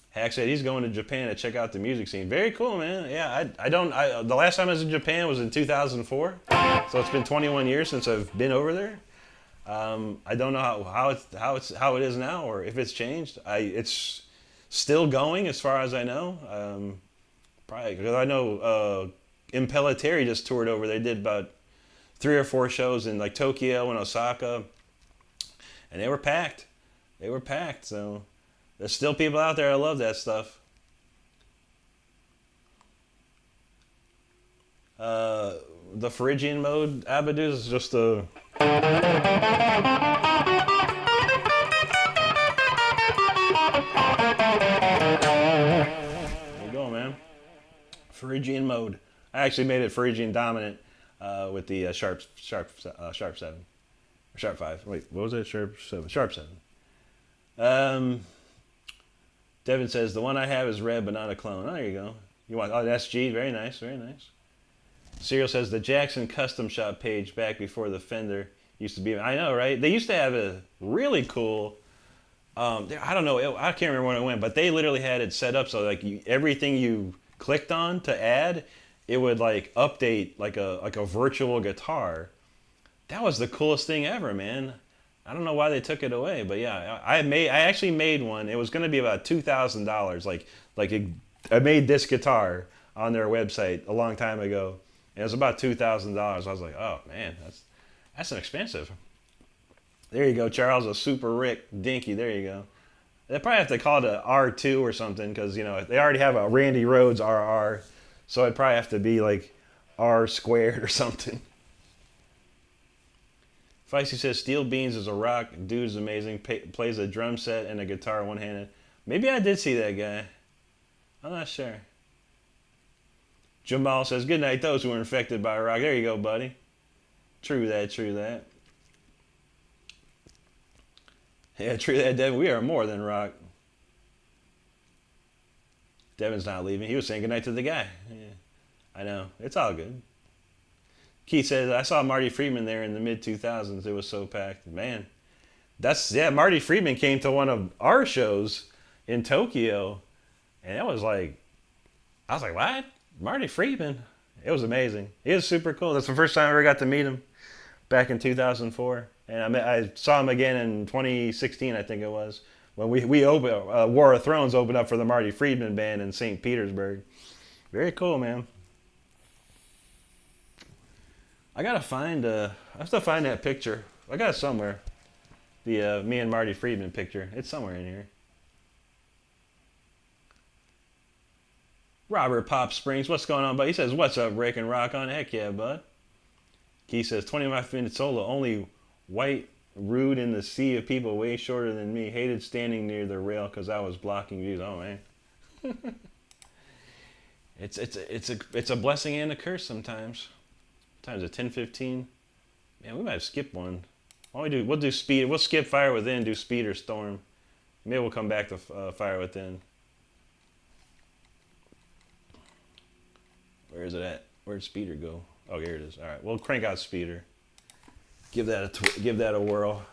Hack said he's going to Japan to check out the music scene. Very cool, man. Yeah, the last time I was in Japan was in 2004. So it's been 21 years since I've been over there. I don't know how it is now or if it's changed. It's still going as far as I know. Probably because I know Impellitteri just toured over. They did about 3 or 4 shows in like Tokyo and Osaka, and they were packed. So there's still people out there that love that stuff. The Phrygian mode, Abadus, is just a Phrygian mode. I actually made it Phrygian dominant with the sharp 7. Or sharp 5. Wait, what was it? Sharp 7. Sharp 7. Devin says, the one I have is red, but not a clone. Oh, there you go. You want, oh, that's G. Very nice, very nice. Serial says, the Jackson Custom Shop page back before the Fender used to be. I know, right? They used to have a really cool, I don't know, I can't remember when it went, but they literally had it set up so like everything you clicked on to add, it would like update like a virtual guitar. That was the coolest thing ever, man. I don't know why they took it away, but yeah, I actually made one. It was going to be about $2,000. I made this guitar on their website a long time ago. And it was about $2,000. I was like, oh man, that's expensive. There you go, Charles, a Super Rick Dinky. There you go. They probably have to call it a R2 or something because they already have a Randy Rhoads RR, so it'd probably have to be like R squared or something. Feisty says Steel Beans is a rock. Dude is amazing. Plays a drum set and a guitar one-handed. Maybe I did see that guy. I'm not sure. Jamal says, good night, those who were infected by rock. There you go, buddy. True that, true that. Yeah, true that, Devin. We are more than rock. Devin's not leaving. He was saying goodnight to the guy. Yeah, I know. It's all good. Keith says, I saw Marty Friedman there in the mid-2000s. It was so packed. Man, Marty Friedman came to one of our shows in Tokyo. And that was like, I was like, what? Marty Friedman? It was amazing. He was super cool. That's the first time I ever got to meet him back in 2004. And I saw him again in 2016, I think it was, when we opened, War of Thrones opened up for the Marty Friedman band in St. Petersburg. Very cool, man. I have to find that picture. I got it somewhere. The me and Marty Friedman picture. It's somewhere in here. Robert Pop Springs, what's going on, bud? He says, what's up, Rick and Rock on? Heck yeah, bud. Keith says, 25-minute solo, only white rude in the sea of people way shorter than me. Hated standing near the rail because I was blocking views. Oh, man. It's a blessing and a curse sometimes. Sometimes at 10:15. Man, we might have skipped one. We'll do speed. We'll skip Fire Within, do Speed or Storm. Maybe we'll come back to Fire Within. Where is it at? Where'd Speeder go? Oh, here it is. All right, we'll crank out Speeder. Give that a whirl.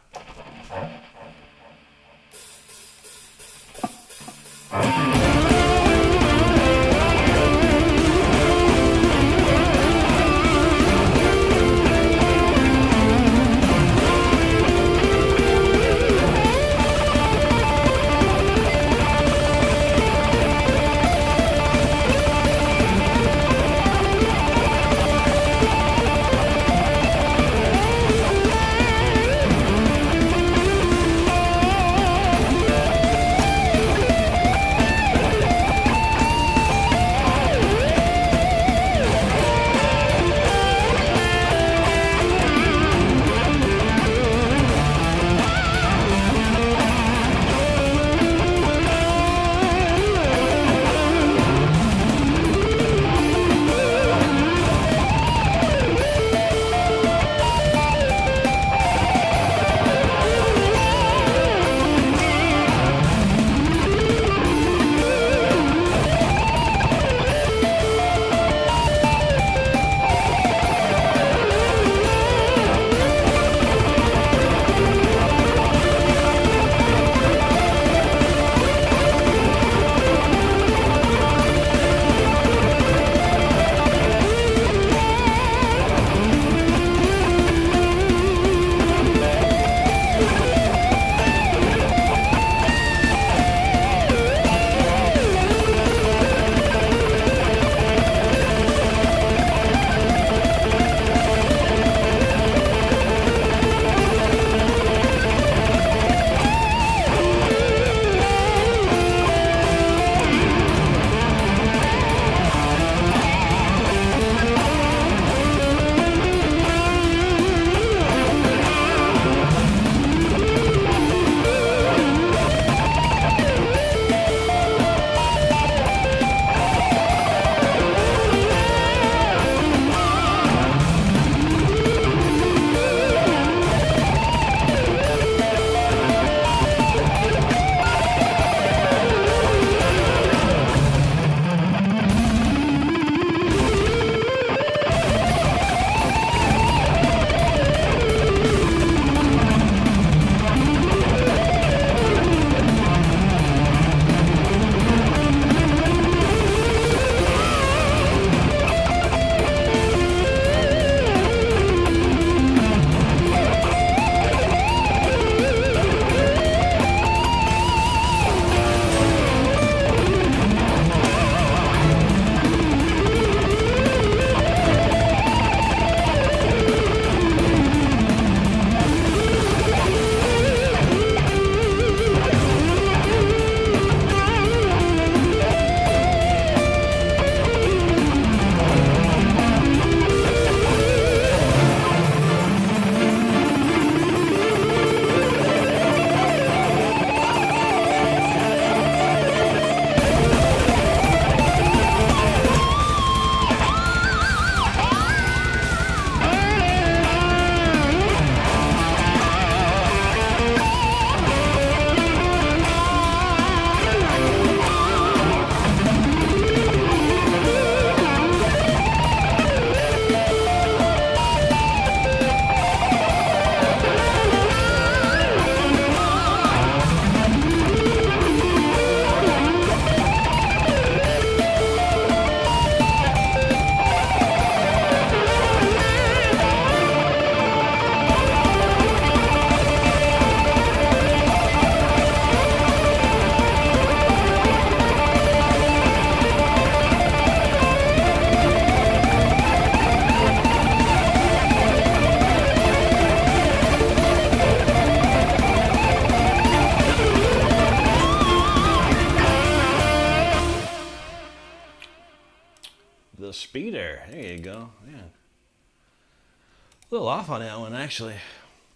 A little off on that one, actually.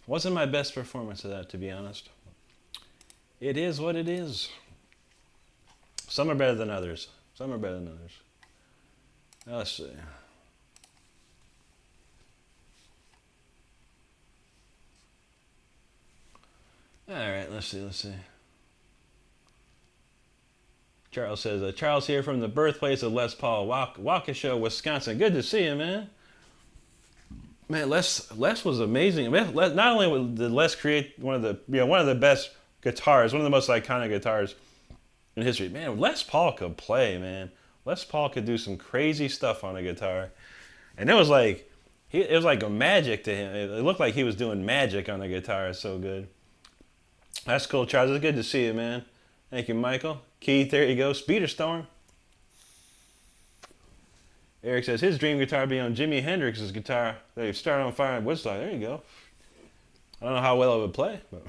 Wasn't my best performance of that, to be honest. It is what it is. Some are better than others. Some are better than others. Now, let's see. All right, let's see. Charles says, Charles here from the birthplace of Les Paul, Waukesha, Wisconsin. Good to see you, man. Man, Les was amazing. Not only did Les create one of the best guitars, one of the most iconic guitars in history. Man, Les Paul could play, man. Les Paul could do some crazy stuff on a guitar, and it was like a magic to him. It looked like he was doing magic on the guitar. It's so good. That's cool, Charles. It's good to see you, man. Thank you, Michael. Keith, there you go. Speeder Storm. Eric says his dream guitar would be on Jimi Hendrix's guitar that he started on fire at Woodstock. There you go. I don't know how well it would play, but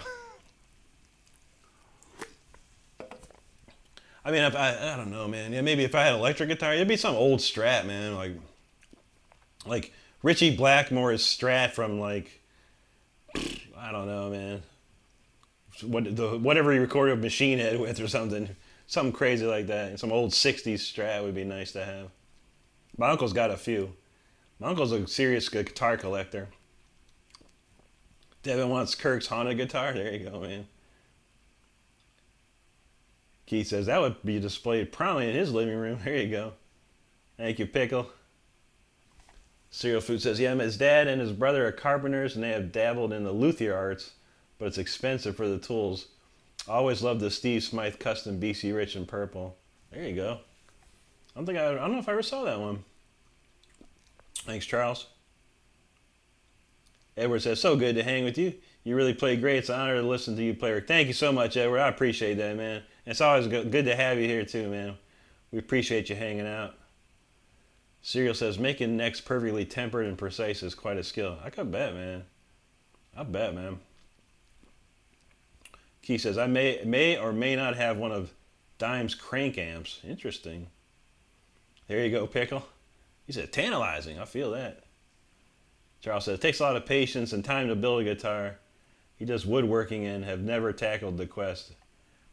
I mean, I don't know, man. Yeah, maybe if I had an electric guitar, it'd be some old Strat, man. Like Richie Blackmore's Strat from like, I don't know, man. Whatever he recorded Machine Head with or something crazy like that. Some old '60s Strat would be nice to have. My uncle's got a few. My uncle's a serious guitar collector. Devin wants Kirk's Honda guitar. There you go, man. Keith says that would be displayed prominently in his living room. There you go. Thank you, Pickle. Cereal Food says, yeah, his dad and his brother are carpenters and they have dabbled in the luthier arts, but it's expensive for the tools. I always loved the Steve Smythe custom BC Rich in purple. There you go. I don't know if I ever saw that one. Thanks, Charles. Edward says, so good to hang with you. You really play great. It's an honor to listen to you play. Thank you so much, Edward. I appreciate that, man. It's always good to have you here, too, man. We appreciate you hanging out. Serial says, making necks perfectly tempered and precise is quite a skill. I could bet, man. I bet, man. Keith says, I may or may not have one of Dime's crank amps. Interesting. There you go, Pickle. He said, tantalizing. I feel that. Charles says, it takes a lot of patience and time to build a guitar. He does woodworking and have never tackled the quest.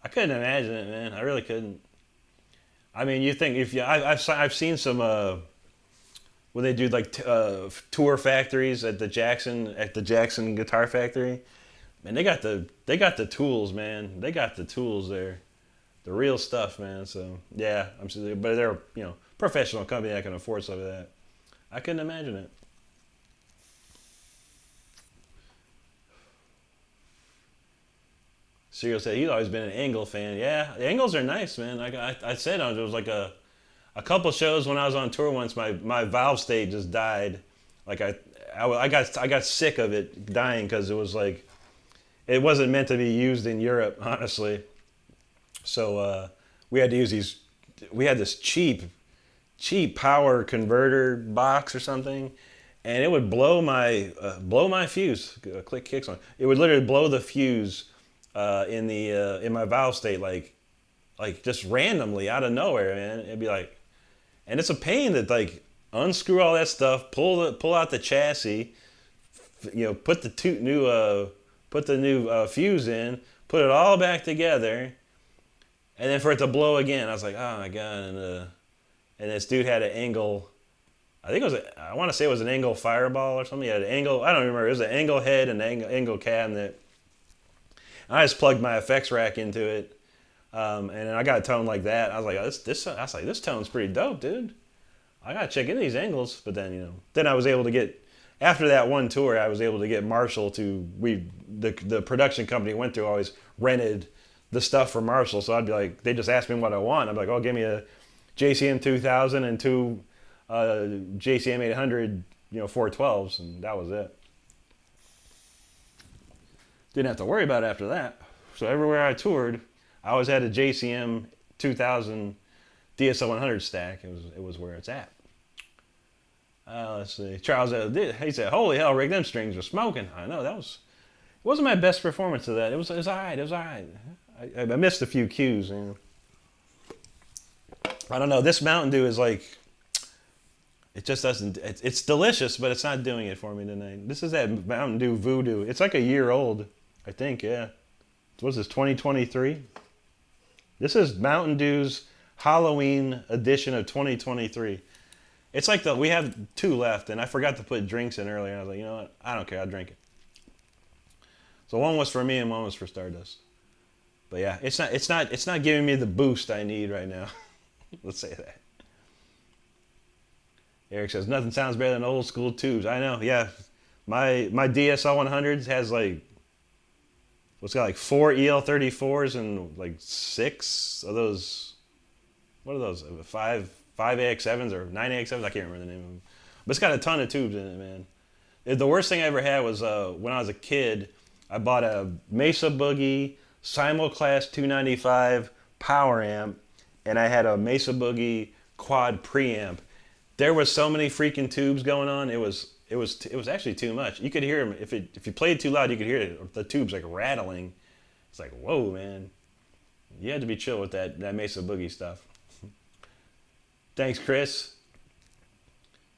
I couldn't imagine it, man. I really couldn't. I mean, you think I've seen some where they do like tour factories at the Jackson Guitar Factory. Man, they got the tools, man. They got the tools there, the real stuff, man. So yeah, but they're professional company that can afford some of that. I couldn't imagine it. Serial said he's always been an Engel fan. Yeah, the Engels are nice, man. I said there was like a couple shows when I was on tour once. My valve state just died. Like I got sick of it dying because it was like it wasn't meant to be used in Europe, honestly. So we had to use these. We had this cheap power converter box or something, and it would blow my fuse. Click kicks on. It would literally blow the fuse. In my valve state, like just randomly out of nowhere, man. It'd be like, and it's a pain to like unscrew all that stuff, pull out the chassis, put the new fuse in, put it all back together, and then for it to blow again. I was like, oh my god! And this dude had an Engel. I want to say it was an Engel Fireball or something. He had an Engel. I don't remember. It was an Engel head and an Engel cabinet. I just plugged my effects rack into it, and then I got a tone like that. I was like, this tone's pretty dope, dude. I gotta check in these angles. But then, then I was able to get, after that one tour, I was able to get Marshall the production company I went through always rented the stuff from Marshall. So I'd be like, they just asked me what I want. I'd be like, oh, give me a JCM 2000 and two JCM 800, 412s, and that was it. Didn't have to worry about it after that. So everywhere I toured, I always had a JCM 2000 DSL 100 stack. It was where it's at. Let's see. Charles, he said, "Holy hell, Rick, them strings are smoking." I know it wasn't my best performance of that. It was all right. It was all right. I missed a few cues. I don't know. This Mountain Dew is like, It just doesn't. It's delicious, but it's not doing it for me tonight. This is that Mountain Dew Voodoo. It's like a year old, I think. Yeah. What's this? 2023. This is Mountain Dew's Halloween edition of 2023. It's like we have 2 left, and I forgot to put drinks in earlier. I was like, you know what? I don't care. I'll drink it. So one was for me and one was for Stardust. But yeah, it's not giving me the boost I need right now. Let's say that. Eric says nothing sounds better than old school tubes. I know, yeah. My DSL 100s has like, what's got like 4 EL34s and like 6 of those. What are those? 5 AX7s or 9 AX7s? I can't remember the name of them. But it's got a ton of tubes in it, man. The worst thing I ever had was when I was a kid. I bought a Mesa Boogie Simulclass 295 power amp, and I had a Mesa Boogie quad preamp. There was so many freaking tubes going on. It was actually too much. You could hear them if you played too loud. You could hear the tubes like rattling. It's like, whoa, man. You had to be chill with that Mesa Boogie stuff. Thanks, Chris.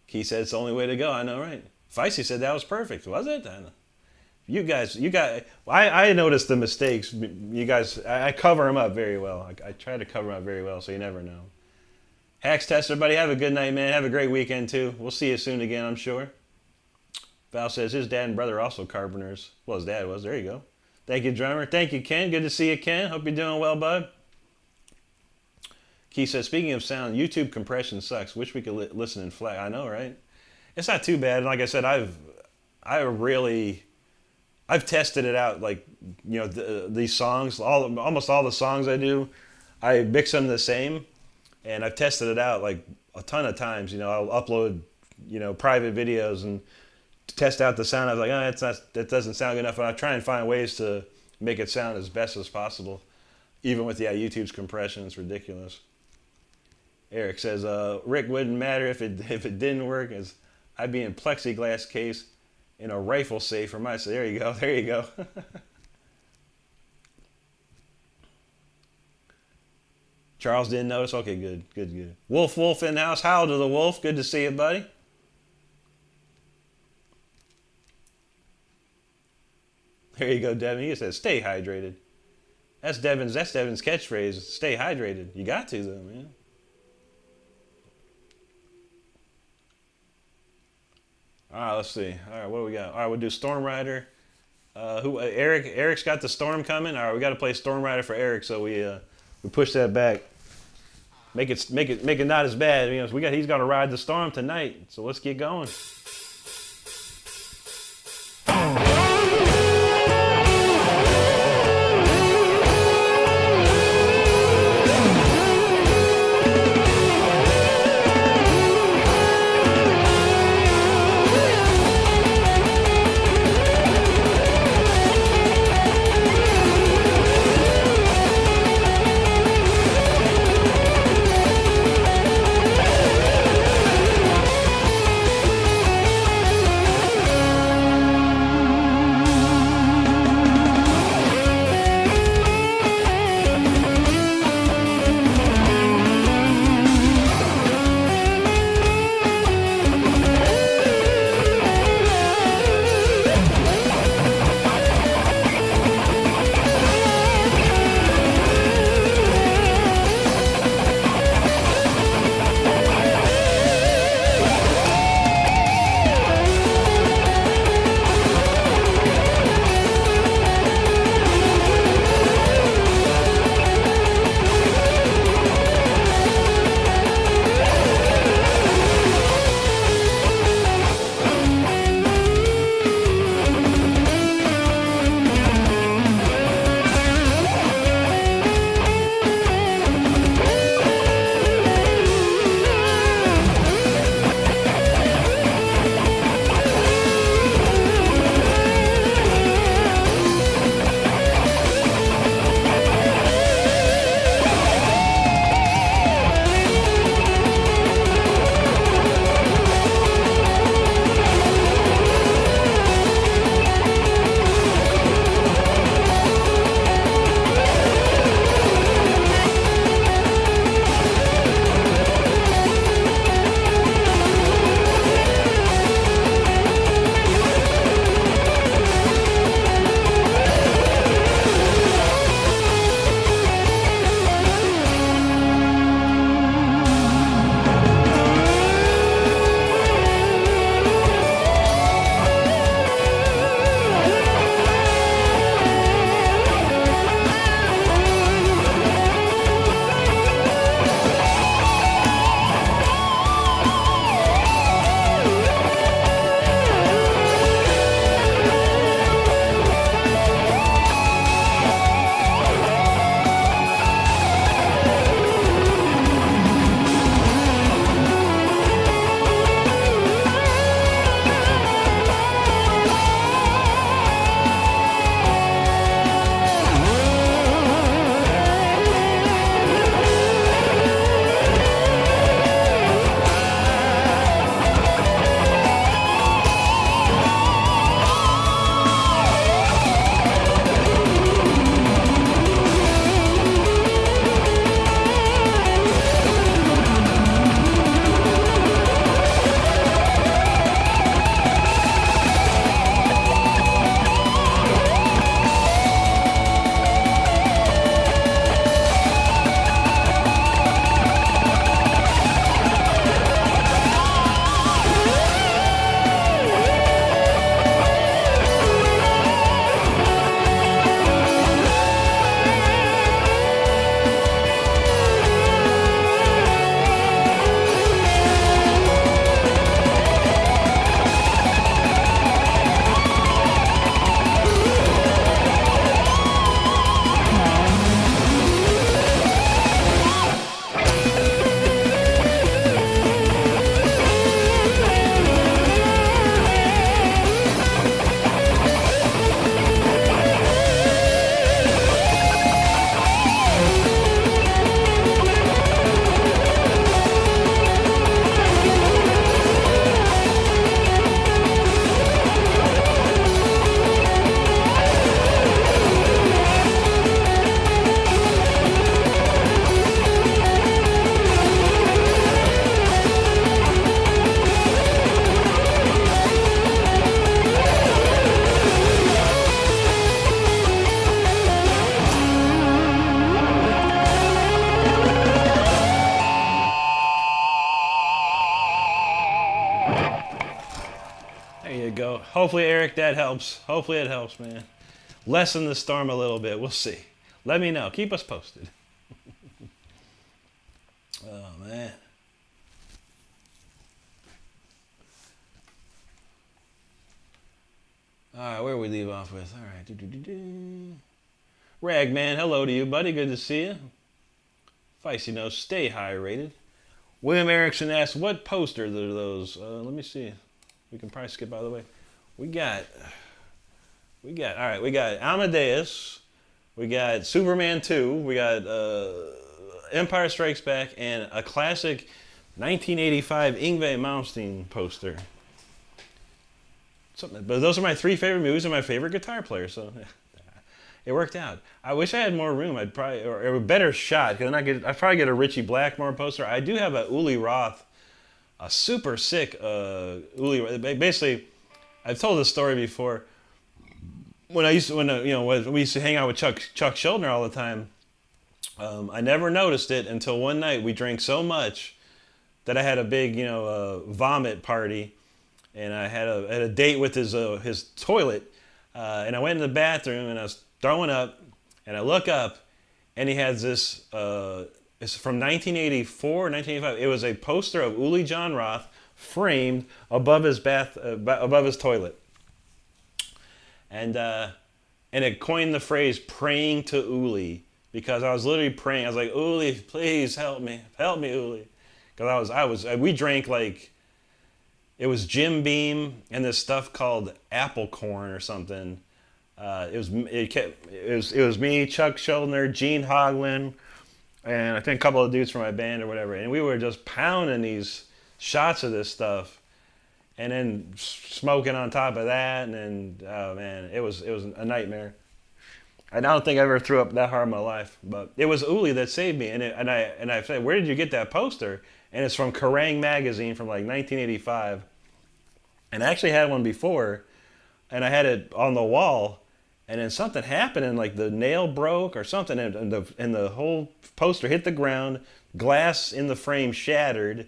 Key said it's the only way to go. I know, right? Feisty said that was perfect. Was it? I know. You guys, I noticed the mistakes. You guys, I cover them up very well. I try to cover them up very well, so you never know. Hacks Tester, buddy, have a good night, man. Have a great weekend, too. We'll see you soon again, I'm sure. Val says his dad and brother are also carpenters. Well, his dad was. There you go. Thank you, drummer. Thank you, Ken. Good to see you, Ken. Hope you're doing well, bud. Key says, speaking of sound, YouTube compression sucks. Wish we could listen in FLAC. I know, right? It's not too bad. Like I said, I've tested it out, like, you know, these songs, almost all the songs I do, I mix them the same, and I've tested it out like a ton of times. You know, I'll upload, you know, private videos and test out the sound. I was like, that doesn't sound good enough, and I try and find ways to make it sound as best as possible, even with YouTube's compression. It's ridiculous. Eric says, Rick, wouldn't matter if it didn't work, as I'd be in plexiglass case in a rifle safe for my. So there you go. There you go. Charles didn't notice. Okay, good. Wolf in the house. How to the Wolf? Good to see you, buddy. There you go, Devin. He says, "Stay hydrated." That's Devin's catchphrase. Stay hydrated. You got to though, man. All right, let's see. All right, what do we got? All right, we'll do Storm Rider. Eric's got the storm coming. All right, we got to play Storm Rider for Eric, so we push that back. Make it not as bad. You know, he's got to ride the storm tonight. So let's get going. Hopefully, Eric, that helps. Hopefully it helps, man. Lessen the storm a little bit. We'll see. Let me know. Keep us posted. Oh, man. All right, where we leave off with? All right. Ragman, hello to you, buddy. Good to see you. Feisty Nose, stay high rated. William Erickson asks, what posters are those? Let me see. We can probably skip out of the way. We got Amadeus. We got Superman 2. We got Empire Strikes Back and a classic 1985 Yngwie Malmsteen poster. But those are my 3 favorite movies and my favorite guitar player, so it worked out. I wish I had more room. I'd probably, or a better shot, because I'd probably get a Richie Blackmore poster. I do have a Uli Roth, a super sick Uli. Basically, I've told this story before. When we used to hang out with Chuck Schuldiner all the time, I never noticed it until one night we drank so much that I had a big, vomit party. And I had a date with his toilet, and I went in the bathroom and I was throwing up, and I look up, and he has this. It's from 1984, 1985. It was a poster of Uli John Roth framed above his above his toilet, and it coined the phrase "praying to Uli" because I was literally praying. I was like, "Uli, please help me, Uli," because we drank like. It was Jim Beam and this stuff called apple corn or something. It was me, Chuck Schuldiner, Gene Hoglan, and I think a couple of dudes from my band or whatever. And we were just pounding these shots of this stuff, and then smoking on top of that. And then, oh man, it was a nightmare. I don't think I ever threw up that hard in my life, but it was Uli that saved me. And I said, where did you get that poster? And it's from Kerrang! Magazine from like 1985. And I actually had one before, and I had it on the wall, and then something happened, and like the nail broke or something, and the whole poster hit the ground, glass in the frame shattered,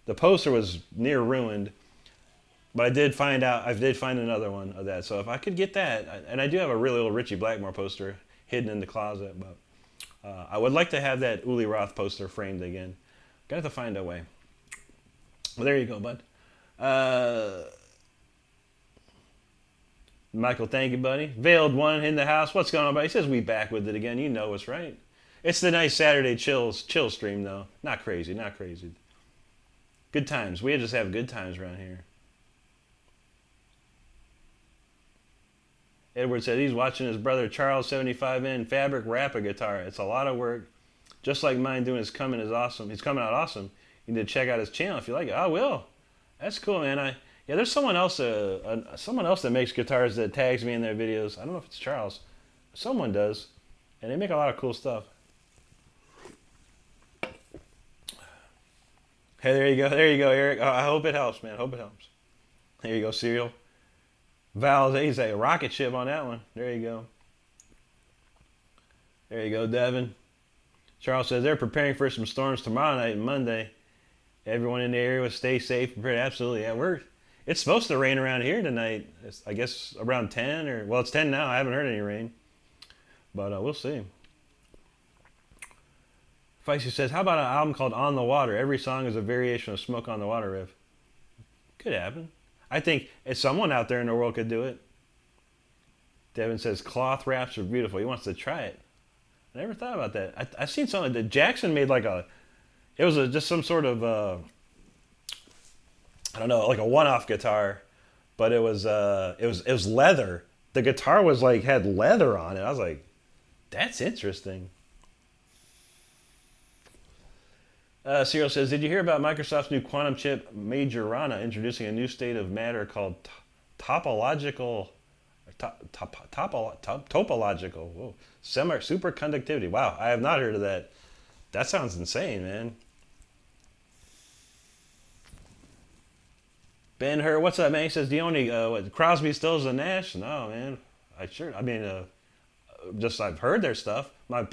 the poster was near ruined, but I did find another one of that. So if I could get that, and I do have a really old Richie Blackmore poster hidden in the closet, but I would like to have that Uli Roth poster framed again. Got to find a way. Well, there you go, bud. Michael, thank you, buddy. Veiled One in the house. What's going on, buddy? He says we back with it again. You know us, right? It's the nice Saturday chill stream, though. Not crazy. Good times. We just have good times around here. Edward said he's watching his brother Charles 75N Fabric wrap a guitar. It's a lot of work. Just like mine doing his coming is awesome. He's coming out awesome. You need to check out his channel if you like it. I will. That's cool, man. There's someone else that makes guitars that tags me in their videos. I don't know if it's Charles. Someone does, and they make a lot of cool stuff. Hey, there you go, Eric. Oh, I hope it helps, man. There you go, Serial. Val's, he's a rocket ship on that one. There you go, Devin. Charles says they're preparing for some storms tomorrow night and Monday. Everyone in the area will stay safe, prepared. Absolutely. Yeah, it's supposed to rain around here tonight. I guess around 10 it's 10 now. I haven't heard any rain, but we'll see. Feisty says, how about an album called On the Water? Every song is a variation of Smoke on the Water riff. Could happen. I think someone out there in the world could do it. Devin says cloth wraps are beautiful. He wants to try it. I never thought about that. I've seen something that Jackson made just some sort of I don't know, like a one-off guitar, but it was leather. The guitar was had leather on it. I was like, that's interesting. Cyril says, did you hear about Microsoft's new quantum chip Majorana introducing a new state of matter called topological superconductivity? Wow, I have not heard of that. That sounds insane, man. Ben Hur, what's up, man? He says, do you own Crosby, Stills, and Nash? No, man. I've heard their stuff. My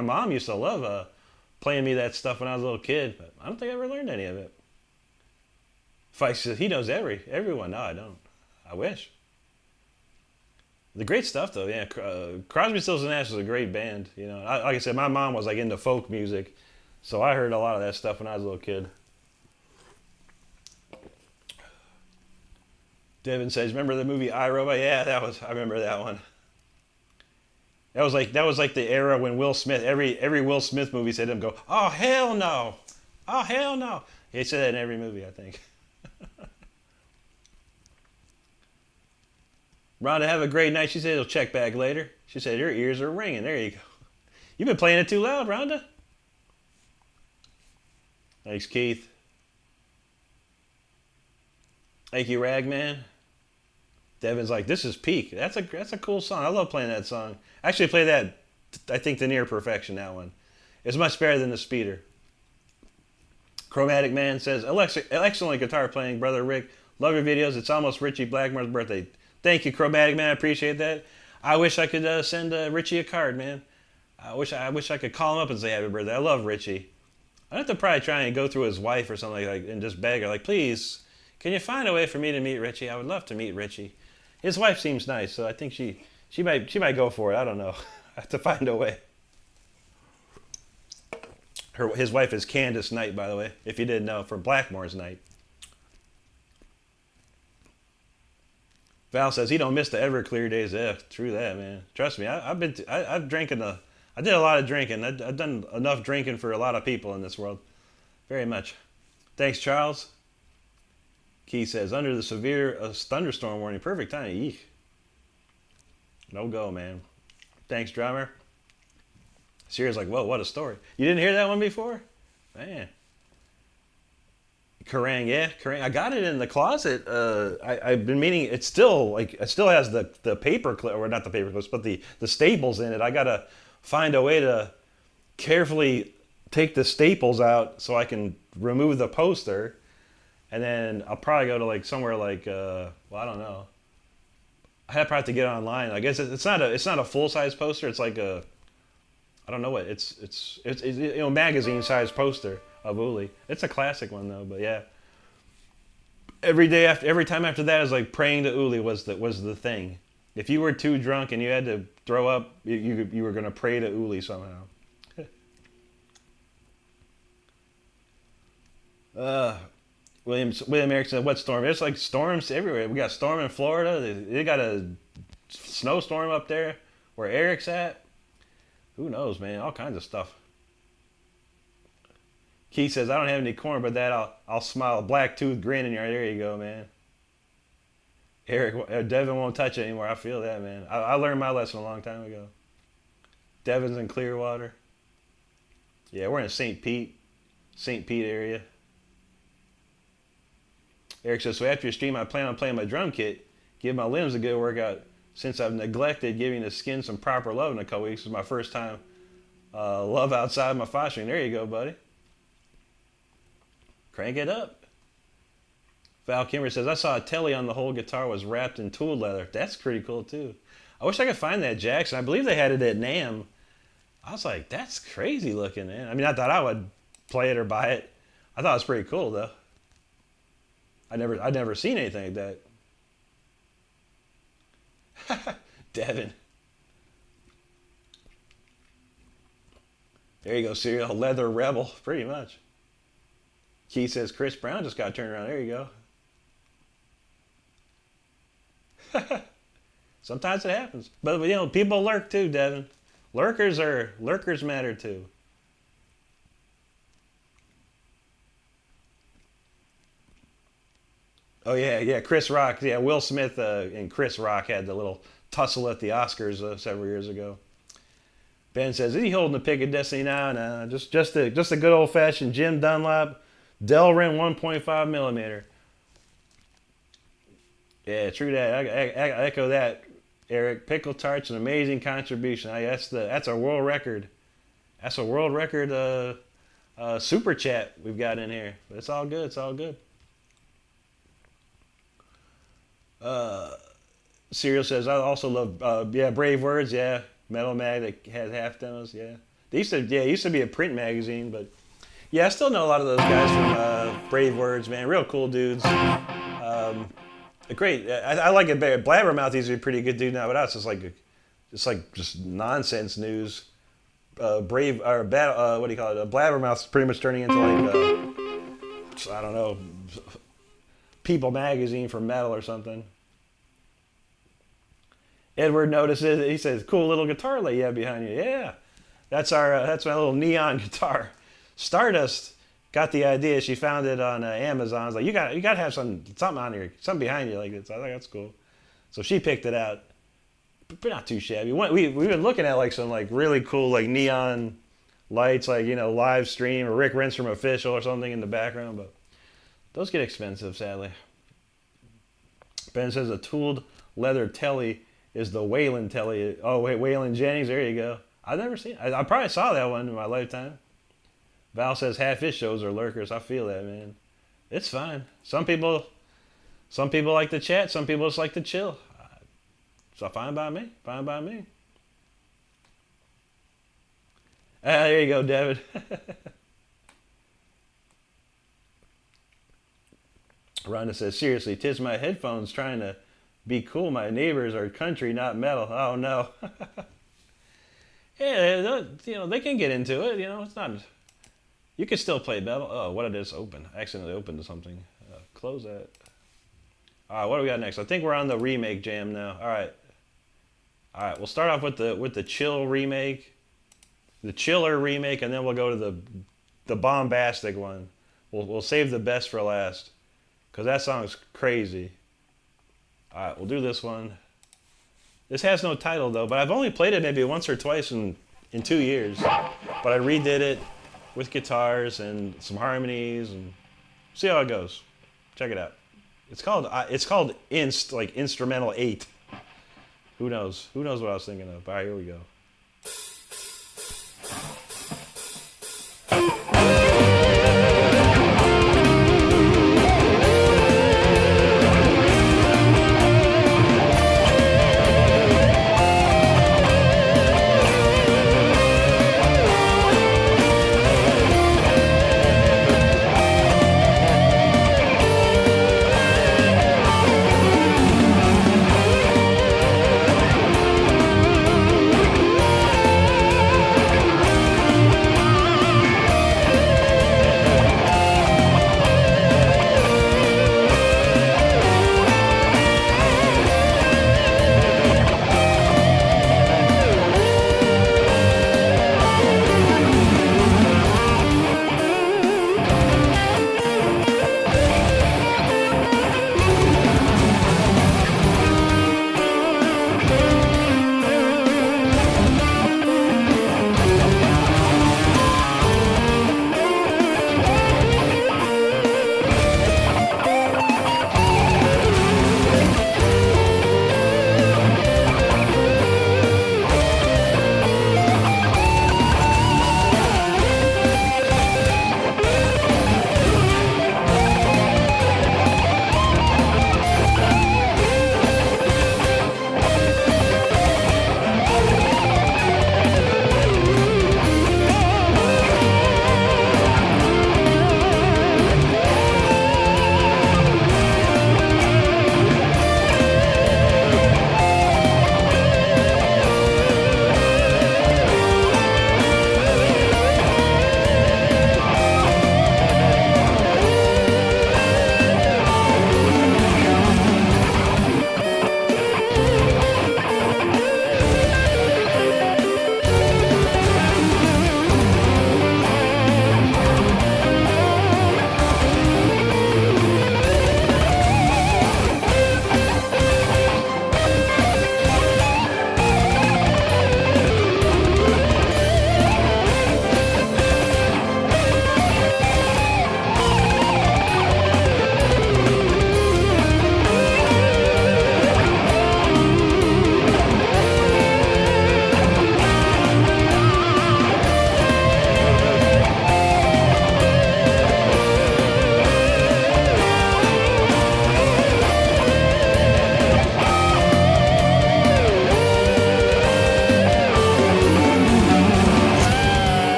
mom used to love playing me that stuff when I was a little kid, but I don't think I ever learned any of it. Feist says he knows everyone. No, I don't. I wish. The great stuff though, yeah. Crosby, Stills and Nash is a great band. You know, like I said, my mom was like into folk music, so I heard a lot of that stuff when I was a little kid. Devin says, "Remember the movie iRobot?" Yeah, I remember that one. That was like the era when Will Smith, every Will Smith movie said him go, "Oh hell no, oh hell no." He said that in every movie, I think. Rhonda, have a great night. She said he'll check back later. She said your ears are ringing. There you go. You've been playing it too loud, Rhonda. Thanks, Keith. Thank you, Ragman. Devin's like, this is peak. That's a cool song. I love playing that song. I actually play that, I think, to near perfection, that one. It's much better than the speeder. Chromatic Man says, excellent guitar playing, Brother Rick. Love your videos. It's almost Richie Blackmore's birthday. Thank you, Chromatic Man. I appreciate that. I wish I could send Richie a card, man. I wish I could call him up and say happy birthday. I love Richie. I'd have to probably try and go through his wife or something like and just beg her, like, please, can you find a way for me to meet Richie? I would love to meet Richie. His wife seems nice, so I think she might go for it. I don't know. I have to find a way. His wife is Candace Knight, by the way, if you didn't know, from Blackmore's Night. Val says he don't miss the Everclear days. Yeah, true that, man. Trust me, I've drank I did a lot of drinking. I've done enough drinking for a lot of people in this world. Very much. Thanks, Charles. Key says, under the severe thunderstorm warning. Perfect time. Eek. No go, man. Thanks, drummer. Sierra's like, whoa, what a story. You didn't hear that one before? Man. Kerrang, yeah, Kerrang. I got it in the closet. I've been meaning, it still has the paper clip, or not the paper clips, but the staples in it. I gotta find a way to carefully take the staples out so I can remove the poster, and then I'll probably go to like somewhere like well, I don't know. I probably have to get online. I guess it's not a full size poster. It's like I don't know what it's you know, magazine size poster of Uli. It's a classic one though, but yeah. Every time after that is like praying to Uli was the thing. If you were too drunk and you had to throw up, you were gonna pray to Uli somehow. William Erickson, what storm? It's like storms everywhere. We got storm in Florida. They got a snowstorm up there where Eric's at. Who knows, man? All kinds of stuff. Keith says, I don't have any corn, but that I'll smile a black tooth grin in your eye. There you go, man. Devin won't touch it anymore. I feel that, man. I learned my lesson a long time ago. Devin's in Clearwater. Yeah, we're in St. Pete area. Eric says, so after your stream, I plan on playing my drum kit, give my limbs a good workout, since I've neglected giving the skin some proper love in a couple weeks. This is my first time love outside my fostering. There you go, buddy. Crank it up. Val Kimber says, I saw a telly on the whole guitar was wrapped in tooled leather. That's pretty cool, too. I wish I could find that Jackson. I believe they had it at NAMM. I was like, that's crazy looking, man. I mean, I thought I would play it or buy it. I thought it was pretty cool, though. I'd never seen anything like that. Devin. There you go, serial leather rebel, pretty much. Keith says Chris Brown just got turned around. There you go. Sometimes it happens, but you know, people lurk too, Devin. Lurkers matter too. Oh yeah, Chris Rock. Yeah, Will Smith and Chris Rock had the little tussle at the Oscars several years ago. Ben says, is he holding the pick of destiny now? No, just a good old fashioned Jim Dunlop Delrin 1.5 millimeter. Yeah, true that. I echo that, Eric. Pickle Tart's an amazing contribution. That's a world record. That's a world record super chat we've got in here. But it's all good. It's all good. Serial says, I also love Brave Words. Yeah, Metal Mag that has half demos. Yeah, it used to be a print magazine, but yeah, I still know a lot of those guys from Brave Words. Man, real cool dudes. Great. I like it better. Blabbermouth used to be pretty good dude now, but now it's just nonsense news. Brave or bad. What do you call it? Blabbermouth's pretty much turning into like I don't know, People magazine for metal or something. Edward notices it. He says, "Cool little guitar lay you have behind you." Yeah, that's my little neon guitar. Stardust got the idea. She found it on Amazon. I was like, you got to have something on here, something behind you like this. I think that's cool. So she picked it out, but not too shabby. We've been looking at like some like really cool like neon lights, like live stream or Rick Renstrom Official or something in the background, but those get expensive, sadly. Ben says a tooled leather telly is the Waylon telly. Oh wait, Waylon Jennings. There you go. I've never seen it. I probably saw that one in my lifetime. Val says half his shows are lurkers. I feel that, man. It's fine. Some people like to chat. Some people just like to chill. So fine by me. Fine by me. There you go, David. Rhonda says, seriously, tis my headphones trying to be cool. My neighbors are country, not metal. Oh, no. Yeah, they can get into it. It's not... You can still play metal. Oh, what did this open? I accidentally opened something. Close that. All right, what do we got next? I think we're on the remake jam now. All right. We'll start off with the chill remake, the chiller remake, and then we'll go to the bombastic one. We'll save the best for last, because that song's crazy. All right, we'll do this one. This has no title though, but I've only played it maybe once or twice in 2 years. But I redid it with guitars and some harmonies, and see how it goes. Check it out. It's called Instrumental 8. Who knows? Who knows what I was thinking of? All right, here we go.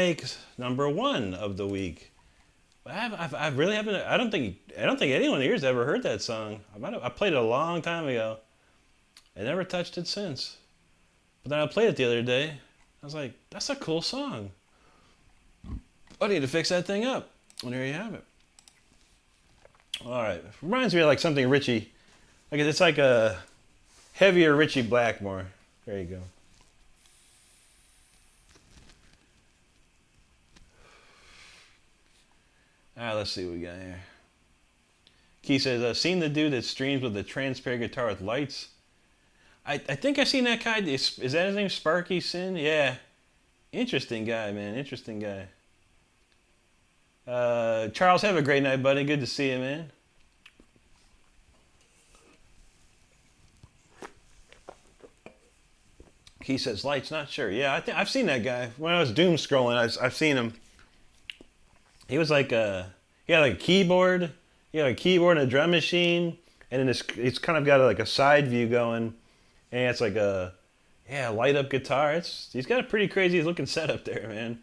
Remake #1 of the week. I really haven't. I don't think anyone here has ever heard that song. I played it a long time ago. I never touched it since. But then I played it the other day. I was like, that's a cool song. I need to fix that thing up. And there you have it. All right. Reminds me of like something Richie. Like it's like a heavier Richie Blackmore. There you go. All right, let's see what we got here. Key says, I've seen the dude that streams with the transparent guitar with lights. I think I've seen that guy. Is that his name? Sparky Sin? Yeah. Interesting guy, man. Interesting guy. Charles, have a great night, buddy. Good to see you, man. He says, lights, not sure. Yeah, I've seen that guy. When I was doom scrolling, I've seen him. He was like he had like a keyboard. He had a keyboard and a drum machine. And then it's kind of got like a side view going. And it's like a, light up guitar. He's got a pretty crazy looking setup there, man.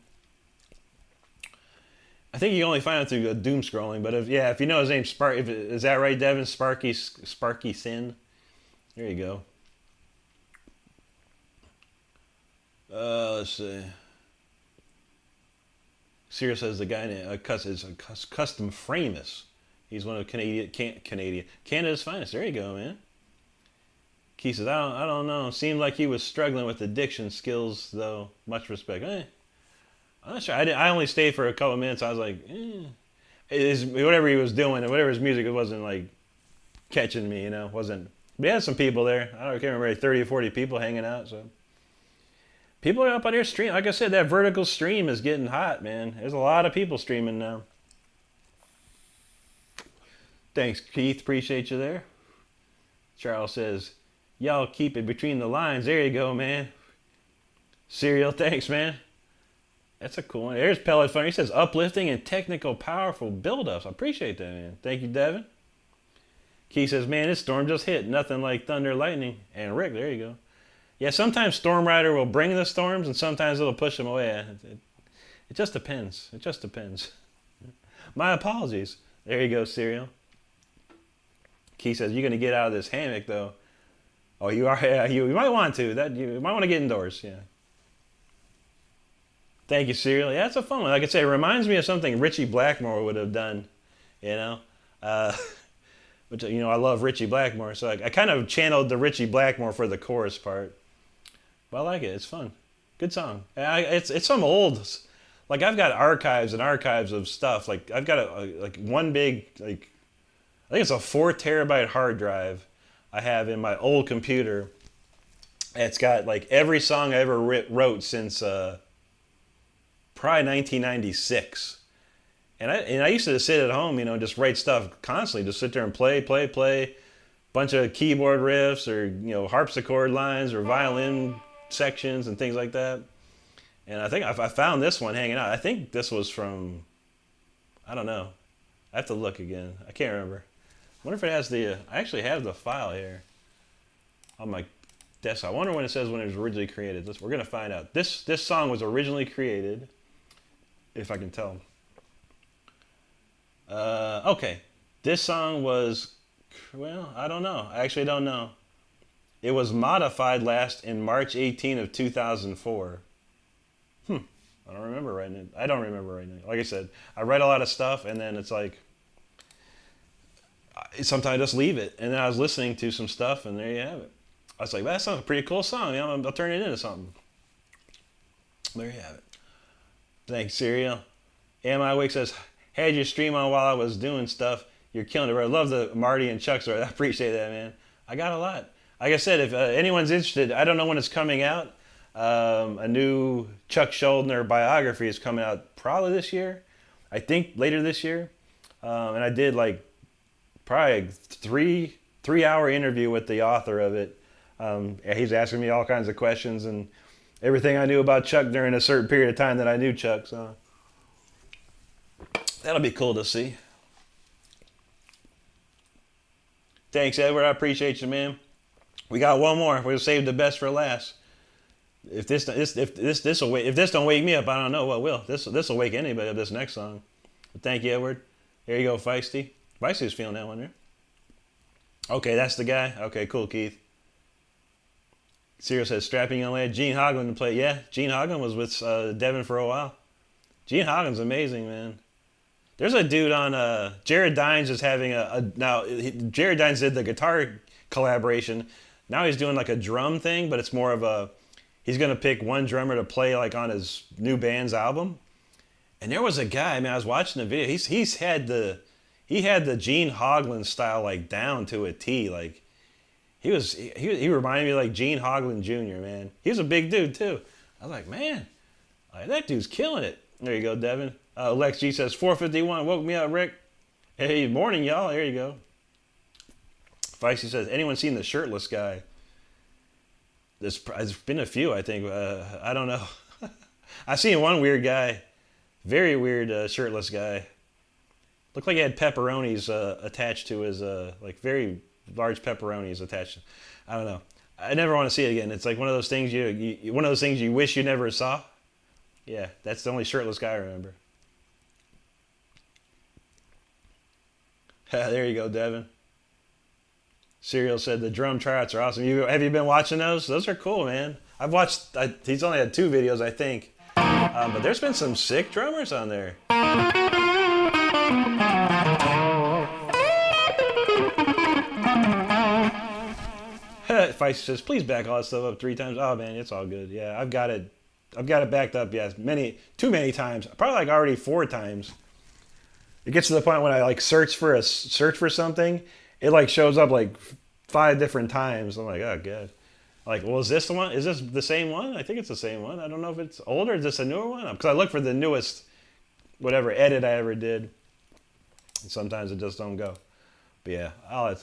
I think you can only find it through doom scrolling. But if you know his name, is that right, Devin? Sparky Sin? There you go. Let's see. Sirius says the guy named is a Custom Framus. He's one of Canada's finest. There you go, man. Key says, I don't know. Seemed like he was struggling with addiction skills, though. Much respect. I'm not sure. I only stayed for a couple of minutes. I was like, whatever he was doing, and whatever his music, it wasn't like catching me, Wasn't. But he had some people there. I can't remember, 30 or 40 people hanging out. So people are up on here streaming. Like I said, that vertical stream is getting hot, man. There's a lot of people streaming now. Thanks, Keith. Appreciate you there. Charles says, y'all keep it between the lines. There you go, man. Serial, thanks, man. That's a cool one. There's Pellet Fun. He says, uplifting and technical, powerful build-ups. I appreciate that, man. Thank you, Devin. Keith says, man, this storm just hit. Nothing like thunder, lightning. And Rick, there you go. Yeah, sometimes Storm Rider will bring the storms, and sometimes it'll push them away. It just depends. It just depends. My apologies. There you go, Serial. Key says, you're going to get out of this hammock, though. Oh, you are? Yeah, you might want to. You might want to get indoors, yeah. Thank you, Serial. Yeah, it's a fun one. Like I say, it reminds me of something Richie Blackmore would have done, Which, I love Richie Blackmore, so I kind of channeled the Richie Blackmore for the chorus part. But I like it. It's fun. Good song. It's some old, like I've got archives and archives of stuff. Like I've got one big, I think it's a 4 terabyte hard drive I have in my old computer. It's got like every song I ever wrote since probably 1996. And I used to just sit at home, just write stuff constantly. Just sit there and play. Bunch of keyboard riffs or, harpsichord lines or violin sections and things like that. And I think I found this one hanging out. I think this was from, I don't know. I have to look again. I can't remember. I wonder if it has I actually have the file here on my desk. I wonder when it says when it was originally created. We're going to find out. This song was originally created, if I can tell. Okay. This song was, I don't know. I actually don't know. It was modified last in March 18 of 2004. I don't remember right now. I don't remember right now. Like I said, I write a lot of stuff, and then it's like, sometimes I just leave it. And then I was listening to some stuff, and there you have it. I was like, that sounds a pretty cool song. I'll turn it into something. There you have it. Thanks, Serial. Am I Awake says, had your stream on while I was doing stuff. You're killing it. I love the Marty and Chuck story. I appreciate that, man. I got a lot. Like I said, if anyone's interested, I don't know when it's coming out. A new Chuck Schuldiner biography is coming out probably this year. I think later this year. And I did like probably a 3-hour interview with the author of it. He's asking me all kinds of questions and everything I knew about Chuck during a certain period of time that I knew Chuck. So that'll be cool to see. Thanks, Edward. I appreciate you, man. We got one more. We'll save the best for last. If this don't wake me up, I don't know what will. This will wake anybody up. This next song. But thank you, Edward. Here you go, Feisty. Feisty was feeling that one, right? Okay, that's the guy. Okay, cool, Keith. Cyril says, strapping young lad. Gene Hoglan to play. Yeah, Gene Hoglan was with Devin for a while. Gene Hoglan's amazing, man. There's a dude on Jared Dines is having Jared Dines did the guitar collaboration. Now he's doing like a drum thing, but it's more of a, he's going to pick one drummer to play like on his new band's album. And there was a guy, man, I was watching the video. He had the Gene Hoglan style like down to a T. Like he reminded me of like Gene Hoglan Jr., man. He was a big dude too. I was like, man, like, that dude's killing it. There you go, Devin. Lex G says 451. Woke me up, Rick. Hey, morning, y'all. There you go. Feisty says, anyone seen the shirtless guy? There's been a few, I think. I don't know. I seen one weird guy. Very weird shirtless guy. Looked like he had pepperonis attached to his, like very large pepperonis attached. I don't know. I never want to see it again. It's like one of those things you wish you never saw. Yeah, that's the only shirtless guy I remember. There you go, Devin. Serial said the drum tryouts are awesome. Have you been watching those? Those are cool, man. I've watched. He's only had 2 videos, I think, but there's been some sick drummers on there. Feisty says, please back all that stuff up 3 times. Oh man, it's all good. Yeah, I've got it backed up. Yes, too many times. Probably like already 4 times. It gets to the point when I like search for something, it like shows up like 5 different times. I'm like, oh god. Like, well, is this the one? Is this the same one? I think it's the same one. I don't know if it's older. Is this a newer one? Because I look for the newest, whatever edit I ever did. And sometimes it just don't go. But yeah,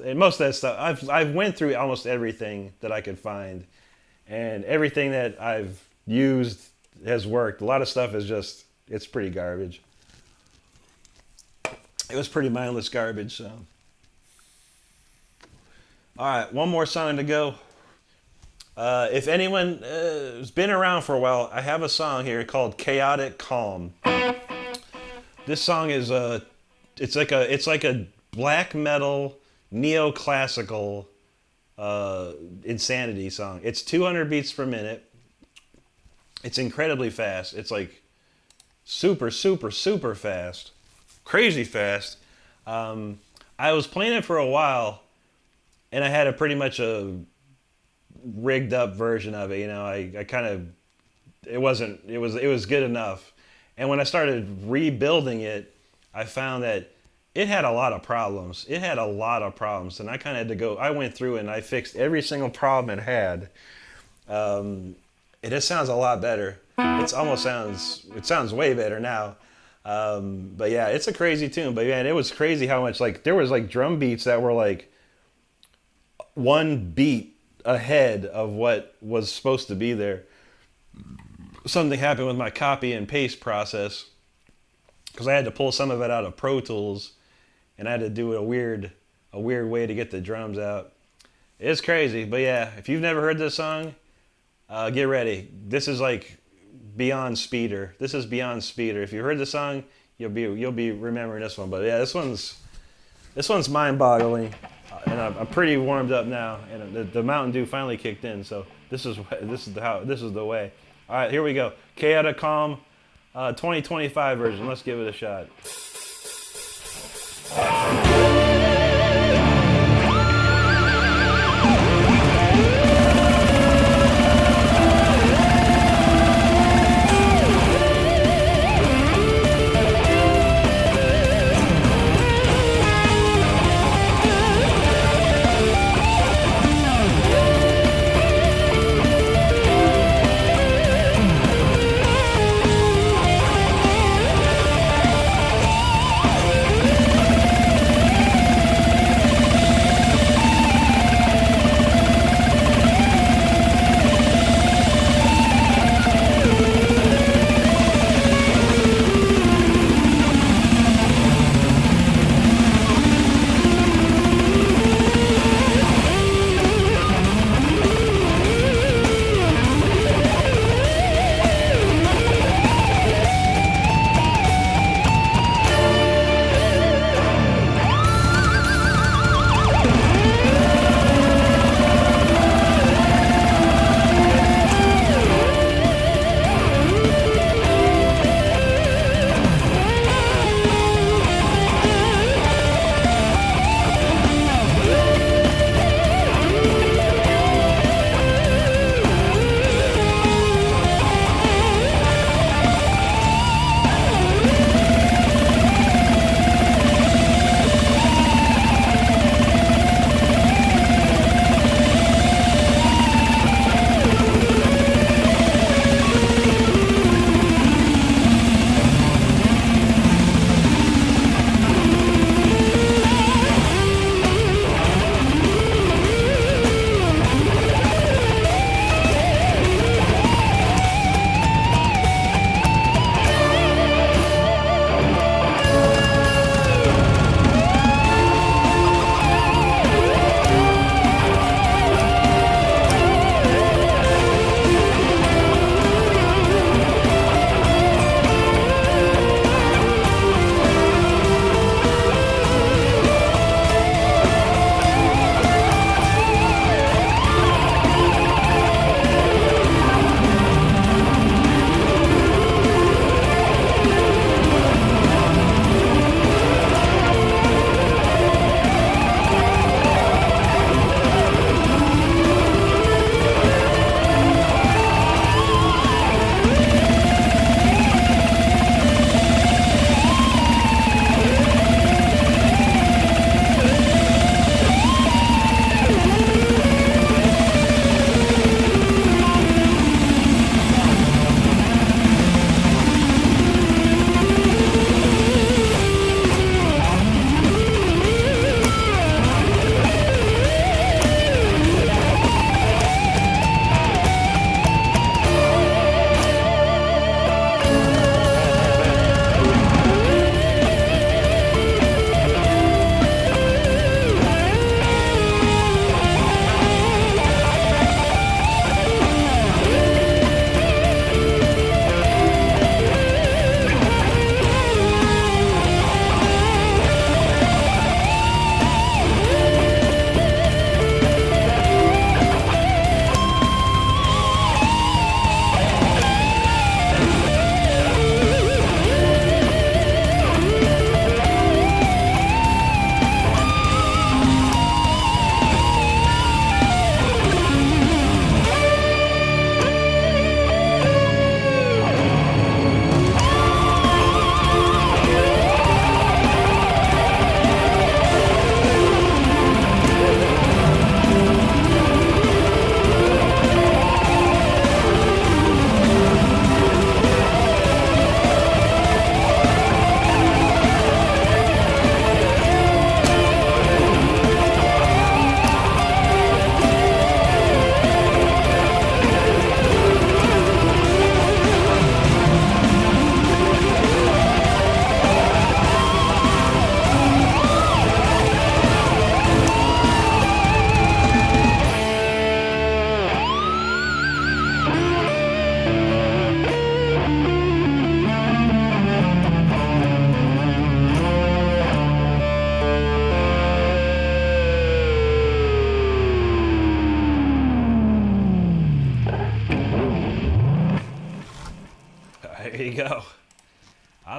and most of that stuff, I've went through almost everything that I could find, and everything that I've used has worked. A lot of stuff is just, it's pretty garbage. It was pretty mindless garbage, so. All right, one more song to go. If anyone has been around for a while, I have a song here called Chaotic Calm. This song is it's like a black metal neoclassical insanity song. It's 200 beats per minute. It's incredibly fast. It's like super, super, super fast. Crazy fast. I was playing it for a while, and I had a pretty much a rigged up version of it. You know, I kind of, it was good enough. And when I started rebuilding it, I found that it had a lot of problems. And I kind of had to go, I went through and I fixed every single problem it had. It just sounds a lot better. It sounds way better now. But yeah, it's a crazy tune. But man, it was crazy how much, like, there was like drum beats that were like 1 beat ahead of what was supposed to be there. Something happened with my copy and paste process, because I had to pull some of it out of Pro Tools, and I had to do a weird way to get the drums out. It's crazy. But yeah, if you've never heard this song, get ready. This is like beyond speeder. This is beyond speeder. If you heard the song, you'll be remembering this one. But yeah, this one's mind-boggling, and I'm pretty warmed up now, and the Mountain Dew finally kicked in. So this is the way. All right, here we go. Chaotic Calm, 2025 version. Let's give it a shot.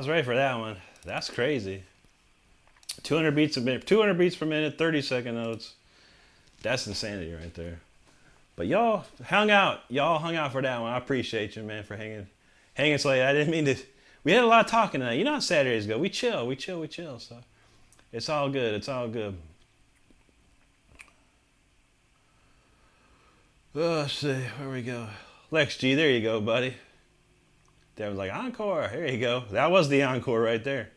was ready for that one. That's crazy. 200 beats a minute, 200 beats per minute, 30-second notes. That's insanity right there. But y'all hung out. Y'all hung out for that one. I appreciate you, man, for hanging so late. I didn't mean to. We had a lot of talking tonight. You know how Saturdays go. We chill. So it's all good. It's all good. Oh, let's see. Where we go? Lex G, there you go, buddy. Devin's like, encore. There you go. That was the encore right there.